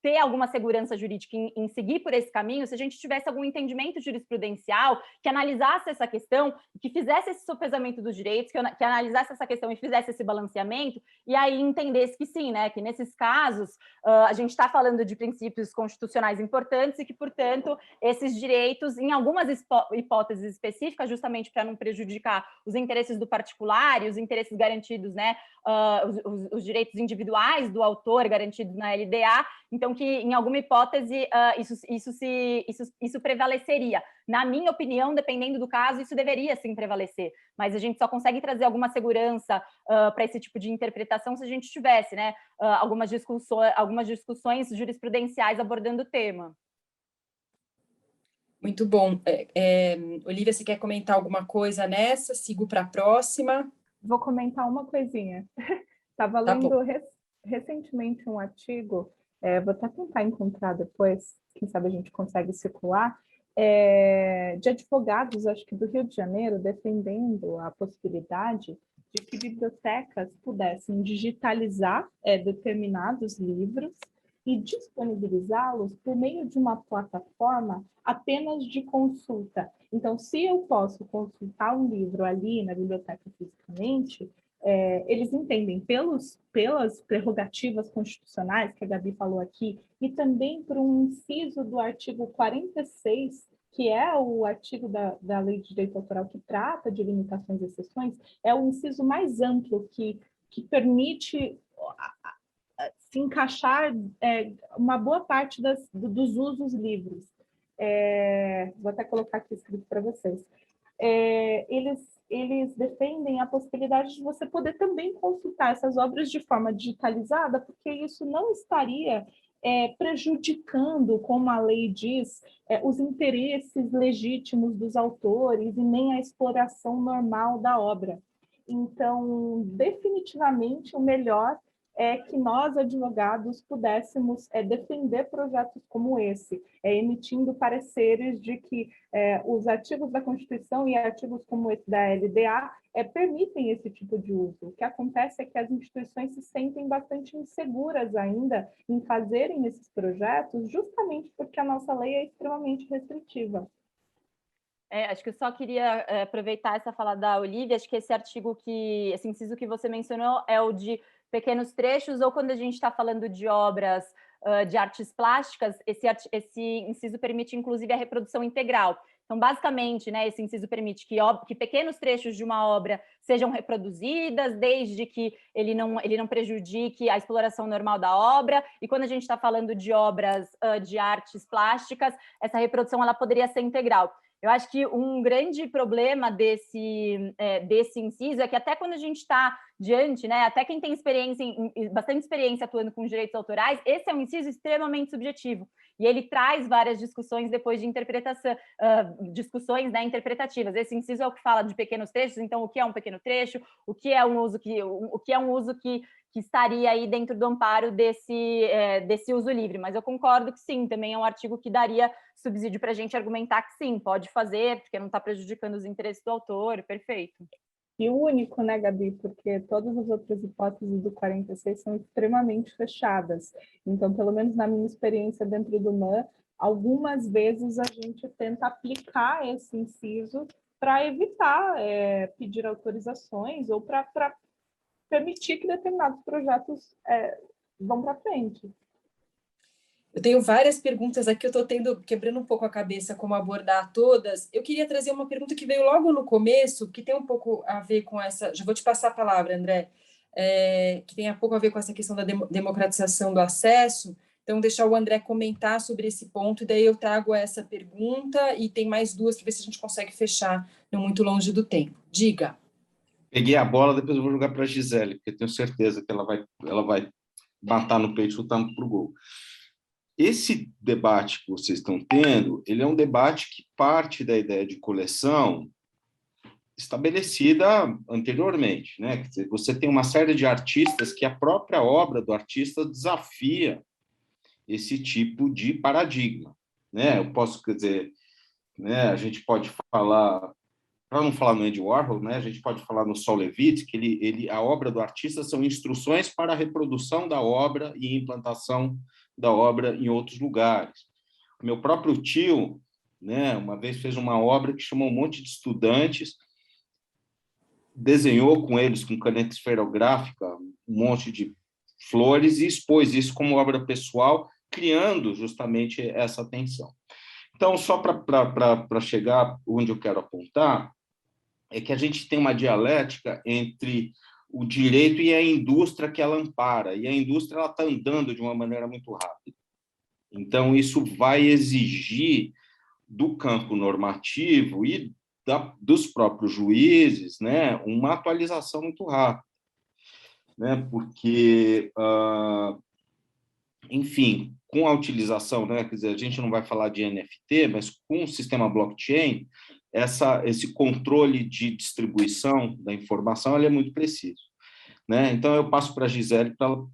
ter alguma segurança jurídica em seguir por esse caminho se a gente tivesse algum entendimento jurisprudencial que analisasse essa questão, que fizesse esse sopesamento dos direitos, que analisasse essa questão e fizesse esse balanceamento, e aí entendesse que sim, né, que nesses casos a gente está falando de princípios constitucionais importantes e que, portanto, esses direitos, em algumas hipóteses específicas, justamente para não prejudicar os interesses do particular e os interesses garantidos, né, os direitos individuais do autor garantidos na LDA, então que em alguma hipótese isso prevaleceria. Na minha opinião, dependendo do caso, isso deveria sim prevalecer, mas a gente só consegue trazer alguma segurança para esse tipo de interpretação se a gente tivesse, né, algumas discussões jurisprudenciais abordando o tema. Muito bom. Olivia, você quer comentar alguma coisa nessa? Sigo para a próxima. Vou comentar uma coisinha. Estava lendo recentemente um artigo, vou até tentar encontrar depois, quem sabe a gente consegue circular, de advogados, acho que do Rio de Janeiro, defendendo a possibilidade de que bibliotecas pudessem digitalizar determinados livros e disponibilizá-los por meio de uma plataforma apenas de consulta. Então, se eu posso consultar um livro ali na biblioteca fisicamente, eles entendem pelas prerrogativas constitucionais que a Gabi falou aqui, e também por um inciso do artigo 46, que é o artigo da Lei de Direito Autoral que trata de limitações e exceções, é o inciso mais amplo que permite se encaixar uma boa parte dos usos livres. Vou até colocar aqui escrito para vocês. Eles defendem a possibilidade de você poder também consultar essas obras de forma digitalizada, porque isso não estaria prejudicando, como a lei diz, os interesses legítimos dos autores e nem a exploração normal da obra. Então, definitivamente, o melhor é que nós, advogados, pudéssemos defender projetos como esse, emitindo pareceres de que os artigos da Constituição e artigos como esse da LDA permitem esse tipo de uso. O que acontece é que as instituições se sentem bastante inseguras ainda em fazerem esses projetos, justamente porque a nossa lei é extremamente restritiva. Acho que eu só queria aproveitar essa fala da Olivia. Acho que esse inciso que você mencionou é o de pequenos trechos, ou quando a gente está falando de obras de artes plásticas, esse inciso permite, inclusive, a reprodução integral. Então, basicamente, né, esse inciso permite que pequenos trechos de uma obra sejam reproduzidas, desde que ele não prejudique a exploração normal da obra. E quando a gente está falando de obras de artes plásticas, essa reprodução ela poderia ser integral. Eu acho que um grande problema desse inciso é que até quando a gente está diante, né, até quem tem bastante experiência atuando com direitos autorais, esse é um inciso extremamente subjetivo. E ele traz várias discussões depois de interpretação, discussões, né, interpretativas. Esse inciso é o que fala de pequenos trechos, então o que é um pequeno trecho, o que é um uso que estaria aí dentro do amparo desse uso livre. Mas eu concordo que sim, também é um artigo que daria subsídio para a gente argumentar que sim, pode fazer, porque não está prejudicando os interesses do autor, perfeito. E o único, né, Gabi, porque todas as outras hipóteses do 46 são extremamente fechadas. Então, pelo menos na minha experiência dentro do MAN, algumas vezes a gente tenta aplicar esse inciso para evitar pedir autorizações ou para permitir que determinados projetos vão para frente. Eu tenho várias perguntas aqui, eu estou quebrando um pouco a cabeça como abordar todas. Eu queria trazer uma pergunta que veio logo no começo, que tem um pouco a ver com essa... Já vou te passar a palavra, André. Que tem um pouco a ver com essa questão da democratização do acesso. Então, deixar o André comentar sobre esse ponto, e daí eu trago essa pergunta, e tem mais duas, para ver se a gente consegue fechar, não muito longe do tempo. Diga. Peguei a bola, depois eu vou jogar para a Gisele, porque tenho certeza que ela vai matar no peito e chutar para o gol. Esse debate que vocês estão tendo, ele é um debate que parte da ideia de coleção estabelecida anteriormente, né? Quer dizer, você tem uma série de artistas que a própria obra do artista desafia esse tipo de paradigma, né? Eu posso, quer dizer, né, a gente pode falar, para não falar no Andy Warhol, né, a gente pode falar no Saul Levitt, que a obra do artista são instruções para a reprodução da obra e implantação da obra em outros lugares. O meu próprio tio, né, uma vez fez uma obra que chamou um monte de estudantes, desenhou com eles, com caneta esferográfica, um monte de flores e expôs isso como obra pessoal, criando justamente essa tensão. Então, só para chegar onde eu quero apontar, é que a gente tem uma dialética entre o direito e a indústria que ela ampara, e a indústria está andando de uma maneira muito rápida. Então, isso vai exigir do campo normativo e dos próprios juízes, né, uma atualização muito rápida, né, porque, enfim, com a utilização, né, quer dizer, a gente não vai falar de NFT, mas com o sistema blockchain, esse controle de distribuição da informação ele é muito preciso, né? Então, eu passo para a Gisele para ela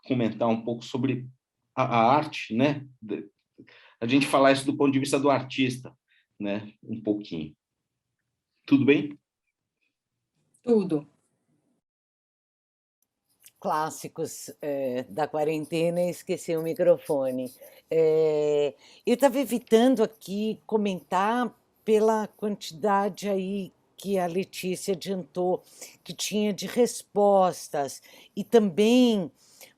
comentar um pouco sobre a arte, né? A gente falar isso do ponto de vista do artista, né? Um pouquinho. Tudo bem? Tudo. clássicos da quarentena e esqueci o microfone. Eu estava evitando aqui comentar pela quantidade aí que a Letícia adiantou, que tinha de respostas, e também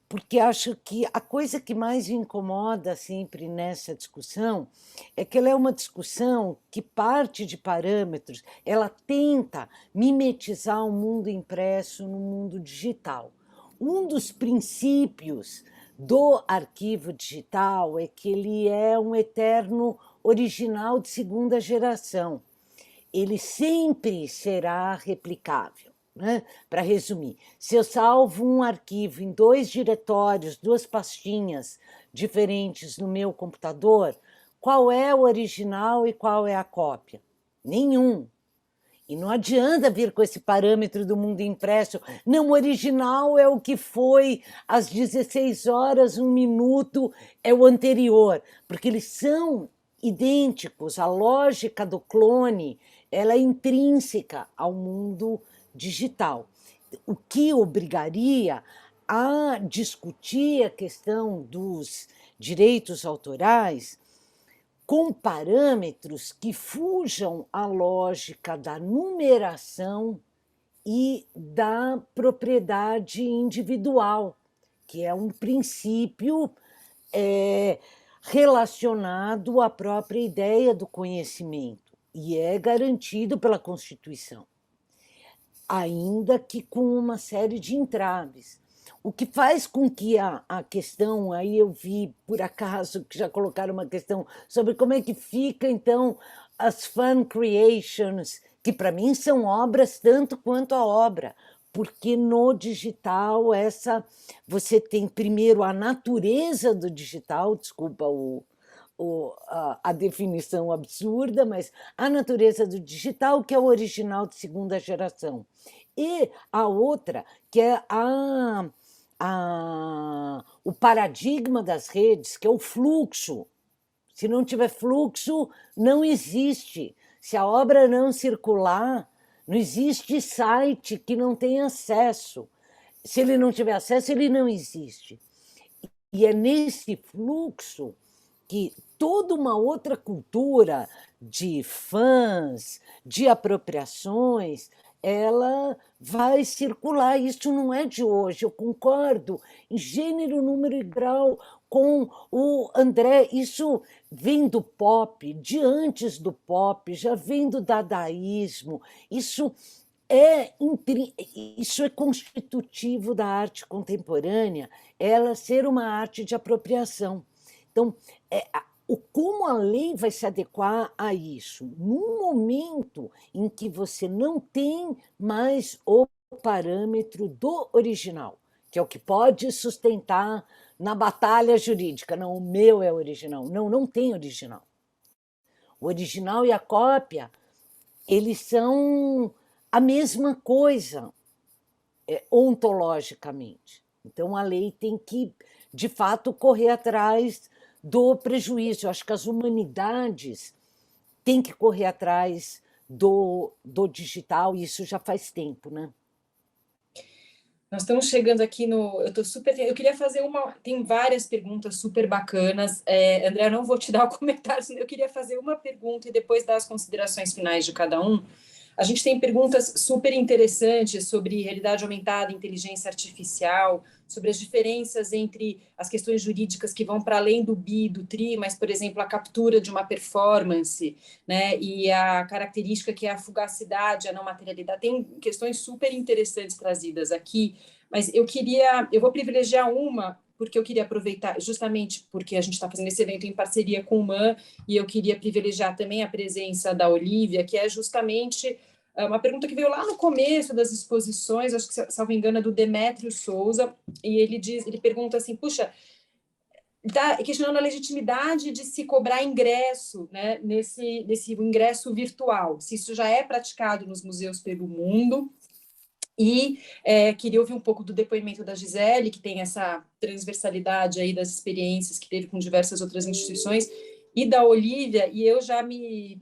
porque acho que a coisa que mais me incomoda sempre nessa discussão é que ela é uma discussão que parte de parâmetros, ela tenta mimetizar o mundo impresso no mundo digital. Um dos princípios do arquivo digital é que ele é um eterno original de segunda geração. Ele sempre será replicável. Né? Para resumir, se eu salvo um arquivo em 2 diretórios, 2 pastinhas diferentes no meu computador, qual é o original e qual é a cópia? Nenhum. E não adianta vir com esse parâmetro do mundo impresso. Não, o original é o que foi às 16 horas, 1 minuto, é o anterior, porque eles são idênticos. A lógica do clone, ela é intrínseca ao mundo digital, o que obrigaria a discutir a questão dos direitos autorais com parâmetros que fujam à lógica da numeração e da propriedade individual, que é um princípio relacionado à própria ideia do conhecimento e é garantido pela Constituição, ainda que com uma série de entraves. O que faz com que a questão, aí eu vi por acaso que já colocaram uma questão sobre como é que fica então as fan creations, que para mim são obras tanto quanto a obra, porque no digital você tem primeiro a natureza do digital, desculpa a definição absurda, mas a natureza do digital, que é o original de segunda geração. E a outra, que é o paradigma das redes, que é o fluxo. Se não tiver fluxo, não existe. Se a obra não circular, não existe site que não tenha acesso. Se ele não tiver acesso, ele não existe. E é nesse fluxo que toda uma outra cultura de fãs, de apropriações, ela vai circular. Isso não é de hoje, eu concordo em gênero, número e grau com o André. Isso vem do pop, de antes do pop, já vem do dadaísmo. Isso é constitutivo da arte contemporânea, ela ser uma arte de apropriação. Então, como a lei vai se adequar a isso? Num momento em que você não tem mais o parâmetro do original, que é o que pode sustentar na batalha jurídica. Não, o meu é original. Não, não tem original. O original e a cópia, eles são a mesma coisa, ontologicamente. Então, a lei tem que, de fato, correr atrás do prejuízo. Eu acho que as humanidades têm que correr atrás do digital, e isso já faz tempo, né? Nós estamos chegando aqui no... Eu queria fazer tem várias perguntas super bacanas. André, eu não vou te dar o comentário, eu queria fazer uma pergunta e depois dar as considerações finais de cada um. A gente tem perguntas super interessantes sobre realidade aumentada, inteligência artificial, sobre as diferenças entre as questões jurídicas que vão para além do BI, do TRI, mas, por exemplo, a captura de uma performance, né, e a característica que é a fugacidade, a não materialidade. Tem questões super interessantes trazidas aqui, mas eu vou privilegiar uma, porque eu queria aproveitar, justamente porque a gente está fazendo esse evento em parceria com o MAN, e eu queria privilegiar também a presença da Olivia, que é justamente uma pergunta que veio lá no começo das exposições, acho que, salvo engano, é do Demétrio Souza, e ele pergunta assim, puxa, está questionando a legitimidade de se cobrar ingresso, né, nesse ingresso virtual, se isso já é praticado nos museus pelo mundo. E queria ouvir um pouco do depoimento da Gisele, que tem essa transversalidade aí das experiências que teve com diversas outras instituições, e da Olivia, e eu já me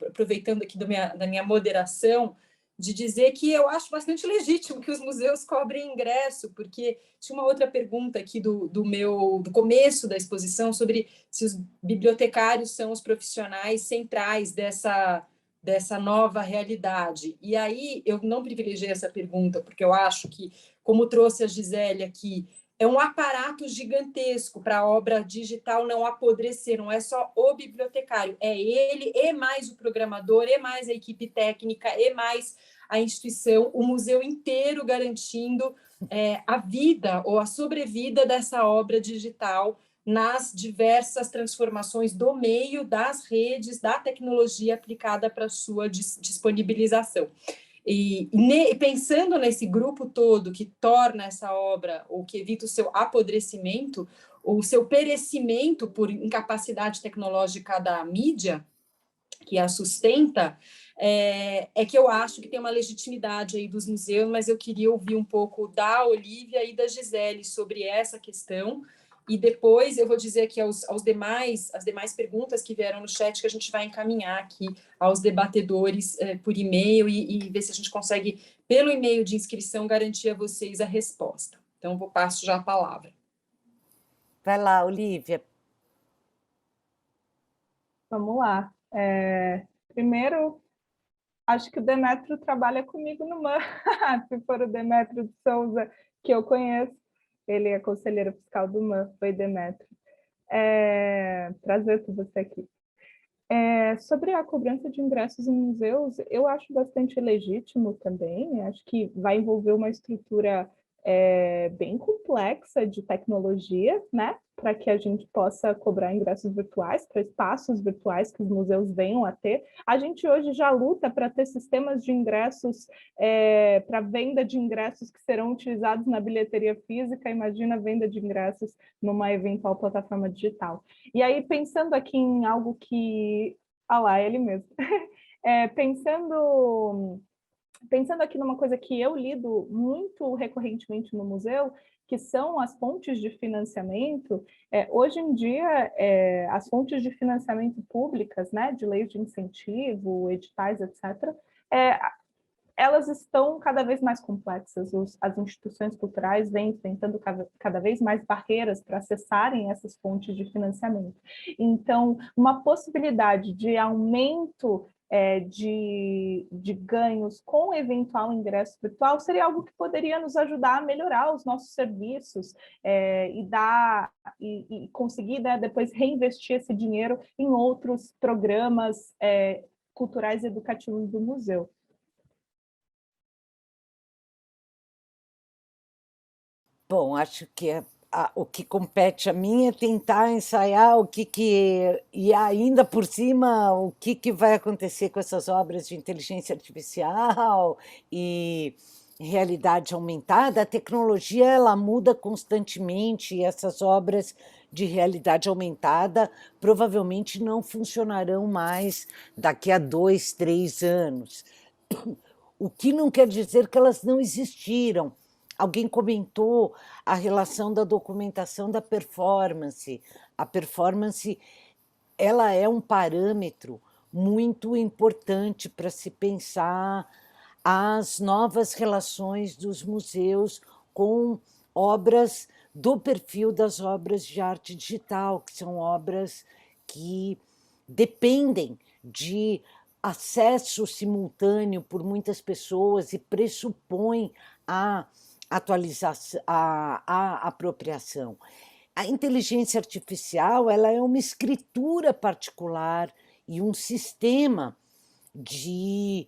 aproveitando aqui da minha moderação, de dizer que eu acho bastante legítimo que os museus cobrem ingresso, porque tinha uma outra pergunta aqui do começo da exposição sobre se os bibliotecários são os profissionais centrais dessa nova realidade. E aí eu não privilegiei essa pergunta, porque eu acho que, como trouxe a Gisele aqui, é um aparato gigantesco para a obra digital não apodrecer, não é só o bibliotecário, é ele e mais o programador, e mais a equipe técnica, e mais a instituição, o museu inteiro garantindo a vida ou a sobrevida dessa obra digital nas diversas transformações do meio, das redes, da tecnologia aplicada para sua disponibilização. E pensando nesse grupo todo que torna essa obra, ou que evita o seu apodrecimento, ou o seu perecimento por incapacidade tecnológica da mídia, que a sustenta, que eu acho que tem uma legitimidade aí dos museus, mas eu queria ouvir um pouco da Olívia e da Gisele sobre essa questão, e depois eu vou dizer aqui as demais perguntas que vieram no chat, que a gente vai encaminhar aqui aos debatedores por e-mail e ver se a gente consegue, pelo e-mail de inscrição, garantir a vocês a resposta. Então, eu passo já a palavra. Vai lá, Olívia. Vamos lá. Primeiro, acho que o Demetrio trabalha comigo no MAN. Se for o Demetrio de Souza, que eu conheço, ele é conselheiro fiscal do MAN, foi Demetrio. Prazer ter você aqui. Sobre a cobrança de ingressos em museus, eu acho bastante legítimo também, acho que vai envolver uma estrutura bem complexa de tecnologia, né, para que a gente possa cobrar ingressos virtuais, para espaços virtuais que os museus venham a ter. A gente hoje já luta para ter sistemas de ingressos, para venda de ingressos que serão utilizados na bilheteria física, imagina a venda de ingressos numa eventual plataforma digital. E aí, pensando aqui em algo que... ele mesmo. Pensando aqui numa coisa que eu lido muito recorrentemente no museu, que são as fontes de financiamento. Hoje em dia, as fontes de financiamento públicas, né, de leis de incentivo, editais, etc., elas estão cada vez mais complexas. As instituições culturais vêm enfrentando cada vez mais barreiras para acessarem essas fontes de financiamento. Então, uma possibilidade de aumento de ganhos com eventual ingresso virtual seria algo que poderia nos ajudar a melhorar os nossos serviços e conseguir, né, depois reinvestir esse dinheiro em outros programas culturais e educativos do museu. Bom, acho que o que compete a mim é tentar ensaiar e ainda por cima, o que vai acontecer com essas obras de inteligência artificial e realidade aumentada. A tecnologia, ela muda constantemente e essas obras de realidade aumentada provavelmente não funcionarão mais daqui a 2, 3 anos. O que não quer dizer que elas não existiram. Alguém comentou a relação da documentação da performance. A performance, ela é um parâmetro muito importante para se pensar as novas relações dos museus com obras do perfil das obras de arte digital, que são obras que dependem de acesso simultâneo por muitas pessoas e pressupõem a atualização, a apropriação. A inteligência artificial, ela é uma escritura particular e um sistema de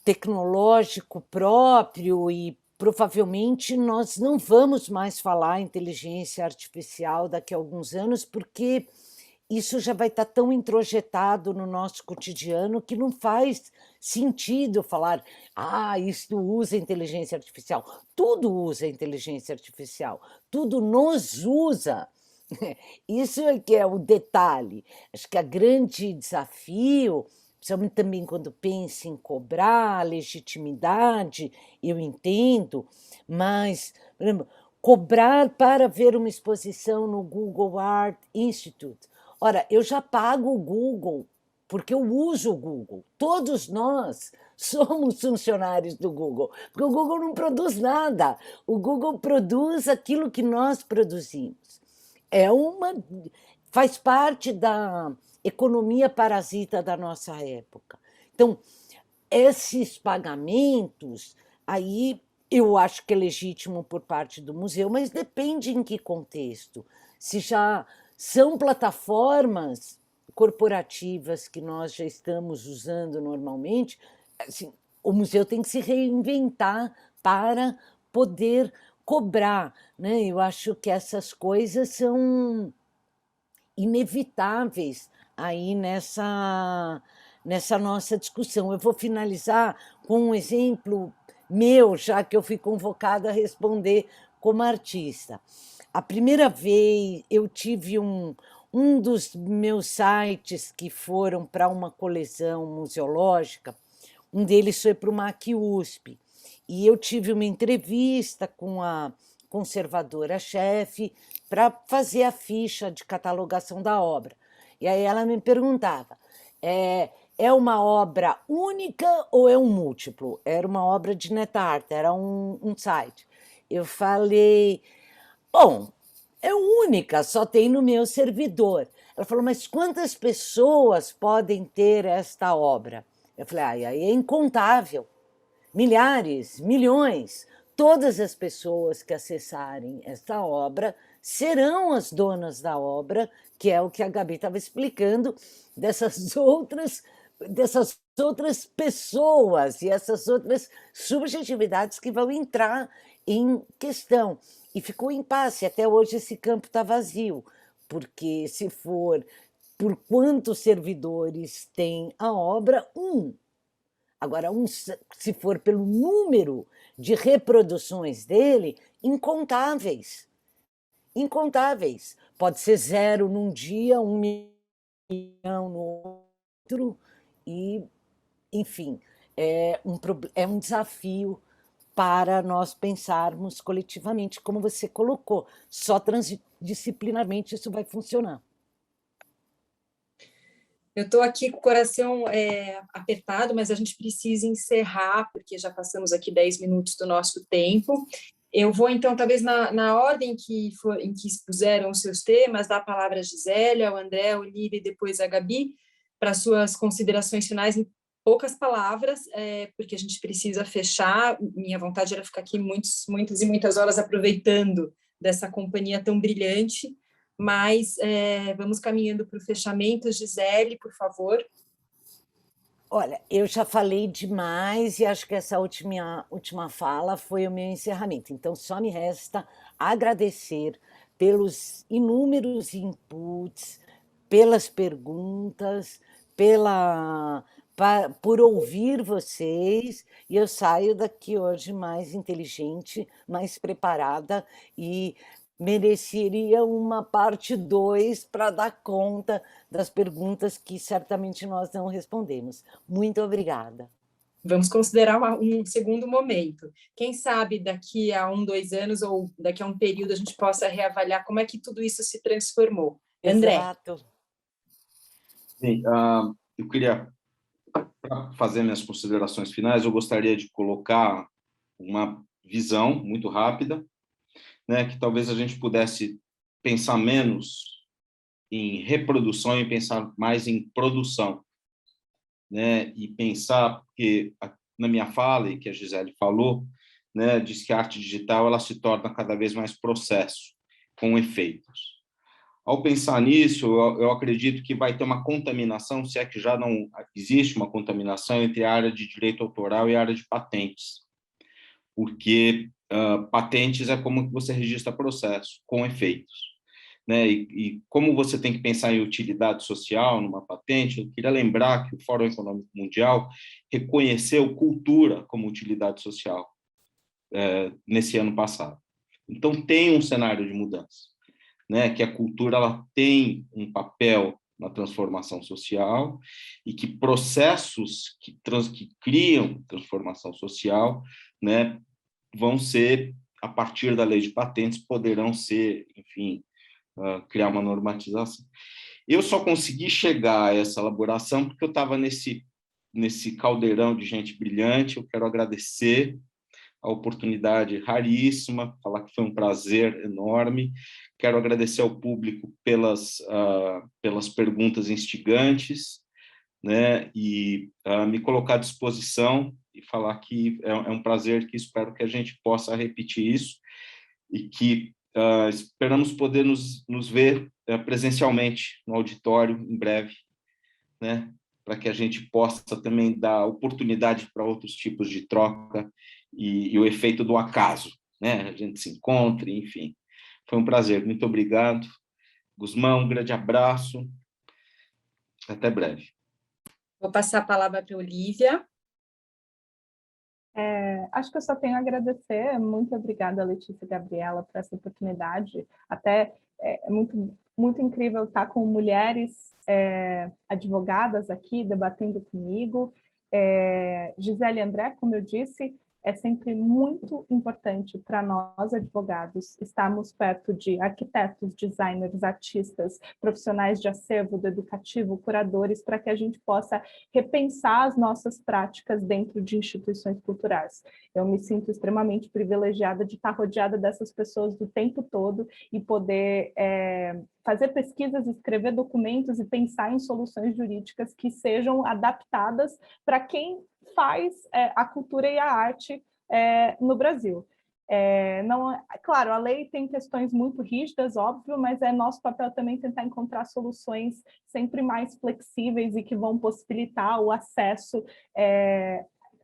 tecnológico próprio, e provavelmente nós não vamos mais falar inteligência artificial daqui a alguns anos, porque isso já vai estar tão introjetado no nosso cotidiano que não faz sentido falar, isto usa inteligência artificial. Tudo usa inteligência artificial, tudo nos usa. Isso é que é o detalhe. Acho que o grande desafio, principalmente também quando pensa em cobrar legitimidade, eu entendo, mas, por exemplo, cobrar para ver uma exposição no Google Art Institute. Ora, eu já pago o Google porque eu uso o Google. Todos nós somos funcionários do Google, porque o Google não produz nada. O Google produz aquilo que nós produzimos. Faz parte da economia parasita da nossa época. Então, esses pagamentos, aí eu acho que é legítimo por parte do museu, mas depende em que contexto. Se já são plataformas corporativas que nós já estamos usando normalmente, assim, o museu tem que se reinventar para poder cobrar, né? Eu acho que essas coisas são inevitáveis aí nessa nossa discussão. Eu vou finalizar com um exemplo meu, já que eu fui convocada a responder como artista. A primeira vez eu tive um dos meus sites que foram para uma coleção museológica, um deles foi para o MAC USP, e eu tive uma entrevista com a conservadora-chefe para fazer a ficha de catalogação da obra. E aí ela me perguntava, é uma obra única ou é um múltiplo? Era uma obra de NetArt, era um site. Eu falei, bom, é única, só tem no meu servidor. Ela falou, mas quantas pessoas podem ter esta obra? Eu falei, aí é incontável. Milhares, milhões. Todas as pessoas que acessarem esta obra serão as donas da obra, que é o que a Gabi estava explicando, dessas outras pessoas e essas outras subjetividades que vão entrar em questão. E ficou em impasse, até hoje esse campo está vazio, porque se for por quantos servidores tem a obra, Agora, se for pelo número de reproduções dele, incontáveis. Incontáveis. Pode ser 0 num dia, 1 milhão no outro, e, enfim, é um desafio para nós pensarmos coletivamente, como você colocou. Só transdisciplinarmente isso vai funcionar. Eu estou aqui com o coração apertado, mas a gente precisa encerrar, porque já passamos aqui 10 minutos do nosso tempo. Eu vou, então, talvez na ordem em que expuseram os seus temas, dar a palavra à Gisele, ao André, ao Lírio e depois à Gabi, para suas considerações finais em poucas palavras, porque a gente precisa fechar. Minha vontade era ficar aqui muitas e muitas horas aproveitando dessa companhia tão brilhante, mas vamos caminhando para o fechamento. Gisele, por favor. Olha, eu já falei demais e acho que essa última fala foi o meu encerramento. Então, só me resta agradecer pelos inúmeros inputs, pelas perguntas, por ouvir vocês, e eu saio daqui hoje mais inteligente, mais preparada e mereceria uma parte 2 para dar conta das perguntas que certamente nós não respondemos. Muito obrigada. Vamos considerar um segundo momento. Quem sabe daqui a 2 anos ou daqui a um período a gente possa reavaliar como é que tudo isso se transformou. André. Exato. Sim, eu queria, para fazer minhas considerações finais, eu gostaria de colocar uma visão muito rápida, né, que talvez a gente pudesse pensar menos em reprodução e pensar mais em produção, né, e pensar, porque na minha fala, e que a Gisele falou, né, diz que a arte digital ela se torna cada vez mais processo, com efeitos. Ao pensar nisso, eu acredito que vai ter uma contaminação, se é que já não existe uma contaminação entre a área de direito autoral e a área de patentes, porque patentes é como que você registra processo, com efeitos, né? E como você tem que pensar em utilidade social numa patente, eu queria lembrar que o Fórum Econômico Mundial reconheceu cultura como utilidade social nesse ano passado. Então, tem um cenário de mudança, né? Que a cultura ela tem um papel na transformação social e que processos que criam transformação social, né, vão ser, a partir da lei de patentes, poderão ser, enfim, criar uma normatização. Eu só consegui chegar a essa elaboração porque eu estava nesse caldeirão de gente brilhante. Eu quero agradecer a oportunidade raríssima, falar que foi um prazer enorme. Quero agradecer ao público pelas perguntas instigantes, né, e me colocar à disposição e falar que é um prazer, que espero que a gente possa repetir isso e que esperamos poder nos ver presencialmente no auditório em breve, né, para que a gente possa também dar oportunidade para outros tipos de troca e o efeito do acaso, né, a gente se encontre, enfim. Foi um prazer, muito obrigado. Gusmão, um grande abraço, até breve. Vou passar a palavra para a Olívia. Acho que eu só tenho a agradecer. Muito obrigada, Letícia e Gabriela, por essa oportunidade. Até é muito incrível estar com mulheres advogadas aqui, debatendo comigo. Gisele e André, como eu disse, é sempre muito importante para nós, advogados, estarmos perto de arquitetos, designers, artistas, profissionais de acervo, do educativo, curadores, para que a gente possa repensar as nossas práticas dentro de instituições culturais. Eu me sinto extremamente privilegiada de estar rodeada dessas pessoas do tempo todo e poder fazer pesquisas, escrever documentos e pensar em soluções jurídicas que sejam adaptadas para quem faz a cultura e a arte no Brasil. Claro, a lei tem questões muito rígidas, óbvio, mas é nosso papel também tentar encontrar soluções sempre mais flexíveis e que vão possibilitar o acesso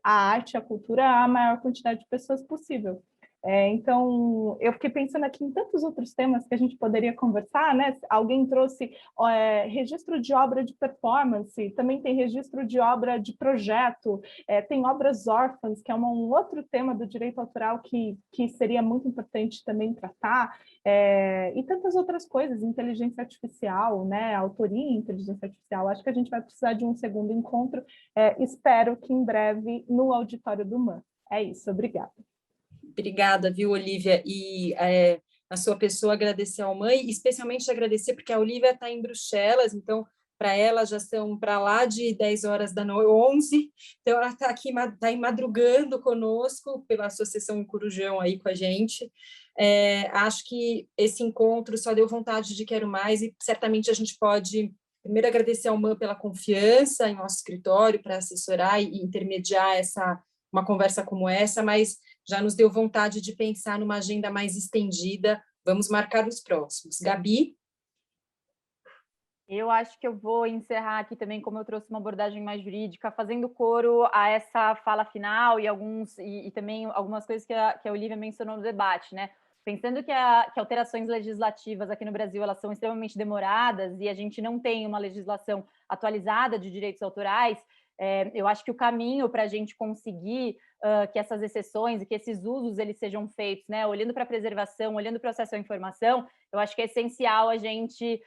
à arte e à cultura à maior quantidade de pessoas possível. Então, eu fiquei pensando aqui em tantos outros temas que a gente poderia conversar, né? Alguém trouxe registro de obra de performance, também tem registro de obra de projeto, tem obras órfãs, que é um outro tema do direito autoral que seria muito importante também tratar, e tantas outras coisas, inteligência artificial, né? Autoria em inteligência artificial. Acho que a gente vai precisar de um segundo encontro, espero que em breve no auditório do MAN. É isso, obrigada. Obrigada, viu, Olívia? E a sua pessoa agradecer ao mãe, especialmente agradecer porque a Olívia está em Bruxelas, então para ela já são para lá de 10 horas da noite, 11, então ela está aqui, está aí madrugando conosco pela Associação em Corujão aí com a gente. Acho que esse encontro só deu vontade de quero mais e certamente a gente pode primeiro agradecer ao MAN pela confiança em nosso escritório para assessorar e intermediar uma conversa como essa, mas já nos deu vontade de pensar numa agenda mais estendida. Vamos marcar os próximos. Gabi? Eu acho que eu vou encerrar aqui também, como eu trouxe uma abordagem mais jurídica, fazendo coro a essa fala final e também algumas coisas que a Olívia mencionou no debate, né? Pensando que alterações legislativas aqui no Brasil elas são extremamente demoradas e a gente não tem uma legislação atualizada de direitos autorais, eu acho que o caminho para a gente conseguir que essas exceções e que esses usos eles sejam feitos, né, olhando para a preservação, olhando para o acesso à informação, eu acho que é essencial a gente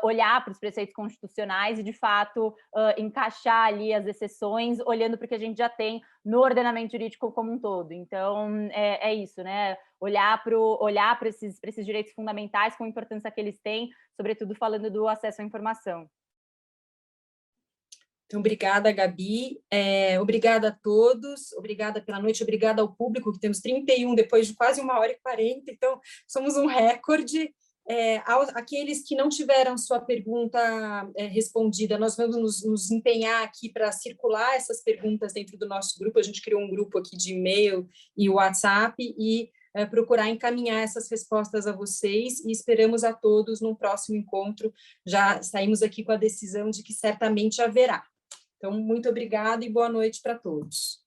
olhar para os preceitos constitucionais e, de fato, encaixar ali as exceções, olhando para o que a gente já tem no ordenamento jurídico como um todo. Então, é isso, né? Olhar para esses direitos fundamentais com a importância que eles têm, sobretudo falando do acesso à informação. Então, obrigada, Gabi. Obrigada a todos, obrigada pela noite, obrigada ao público, que temos 31 depois de quase 1h40, então somos um recorde. Aqueles que não tiveram sua pergunta respondida, nós vamos nos empenhar aqui para circular essas perguntas dentro do nosso grupo. A gente criou um grupo aqui de e-mail e WhatsApp e procurar encaminhar essas respostas a vocês e esperamos a todos no próximo encontro. Já saímos aqui com a decisão de que certamente haverá. Então, muito obrigada e boa noite para todos.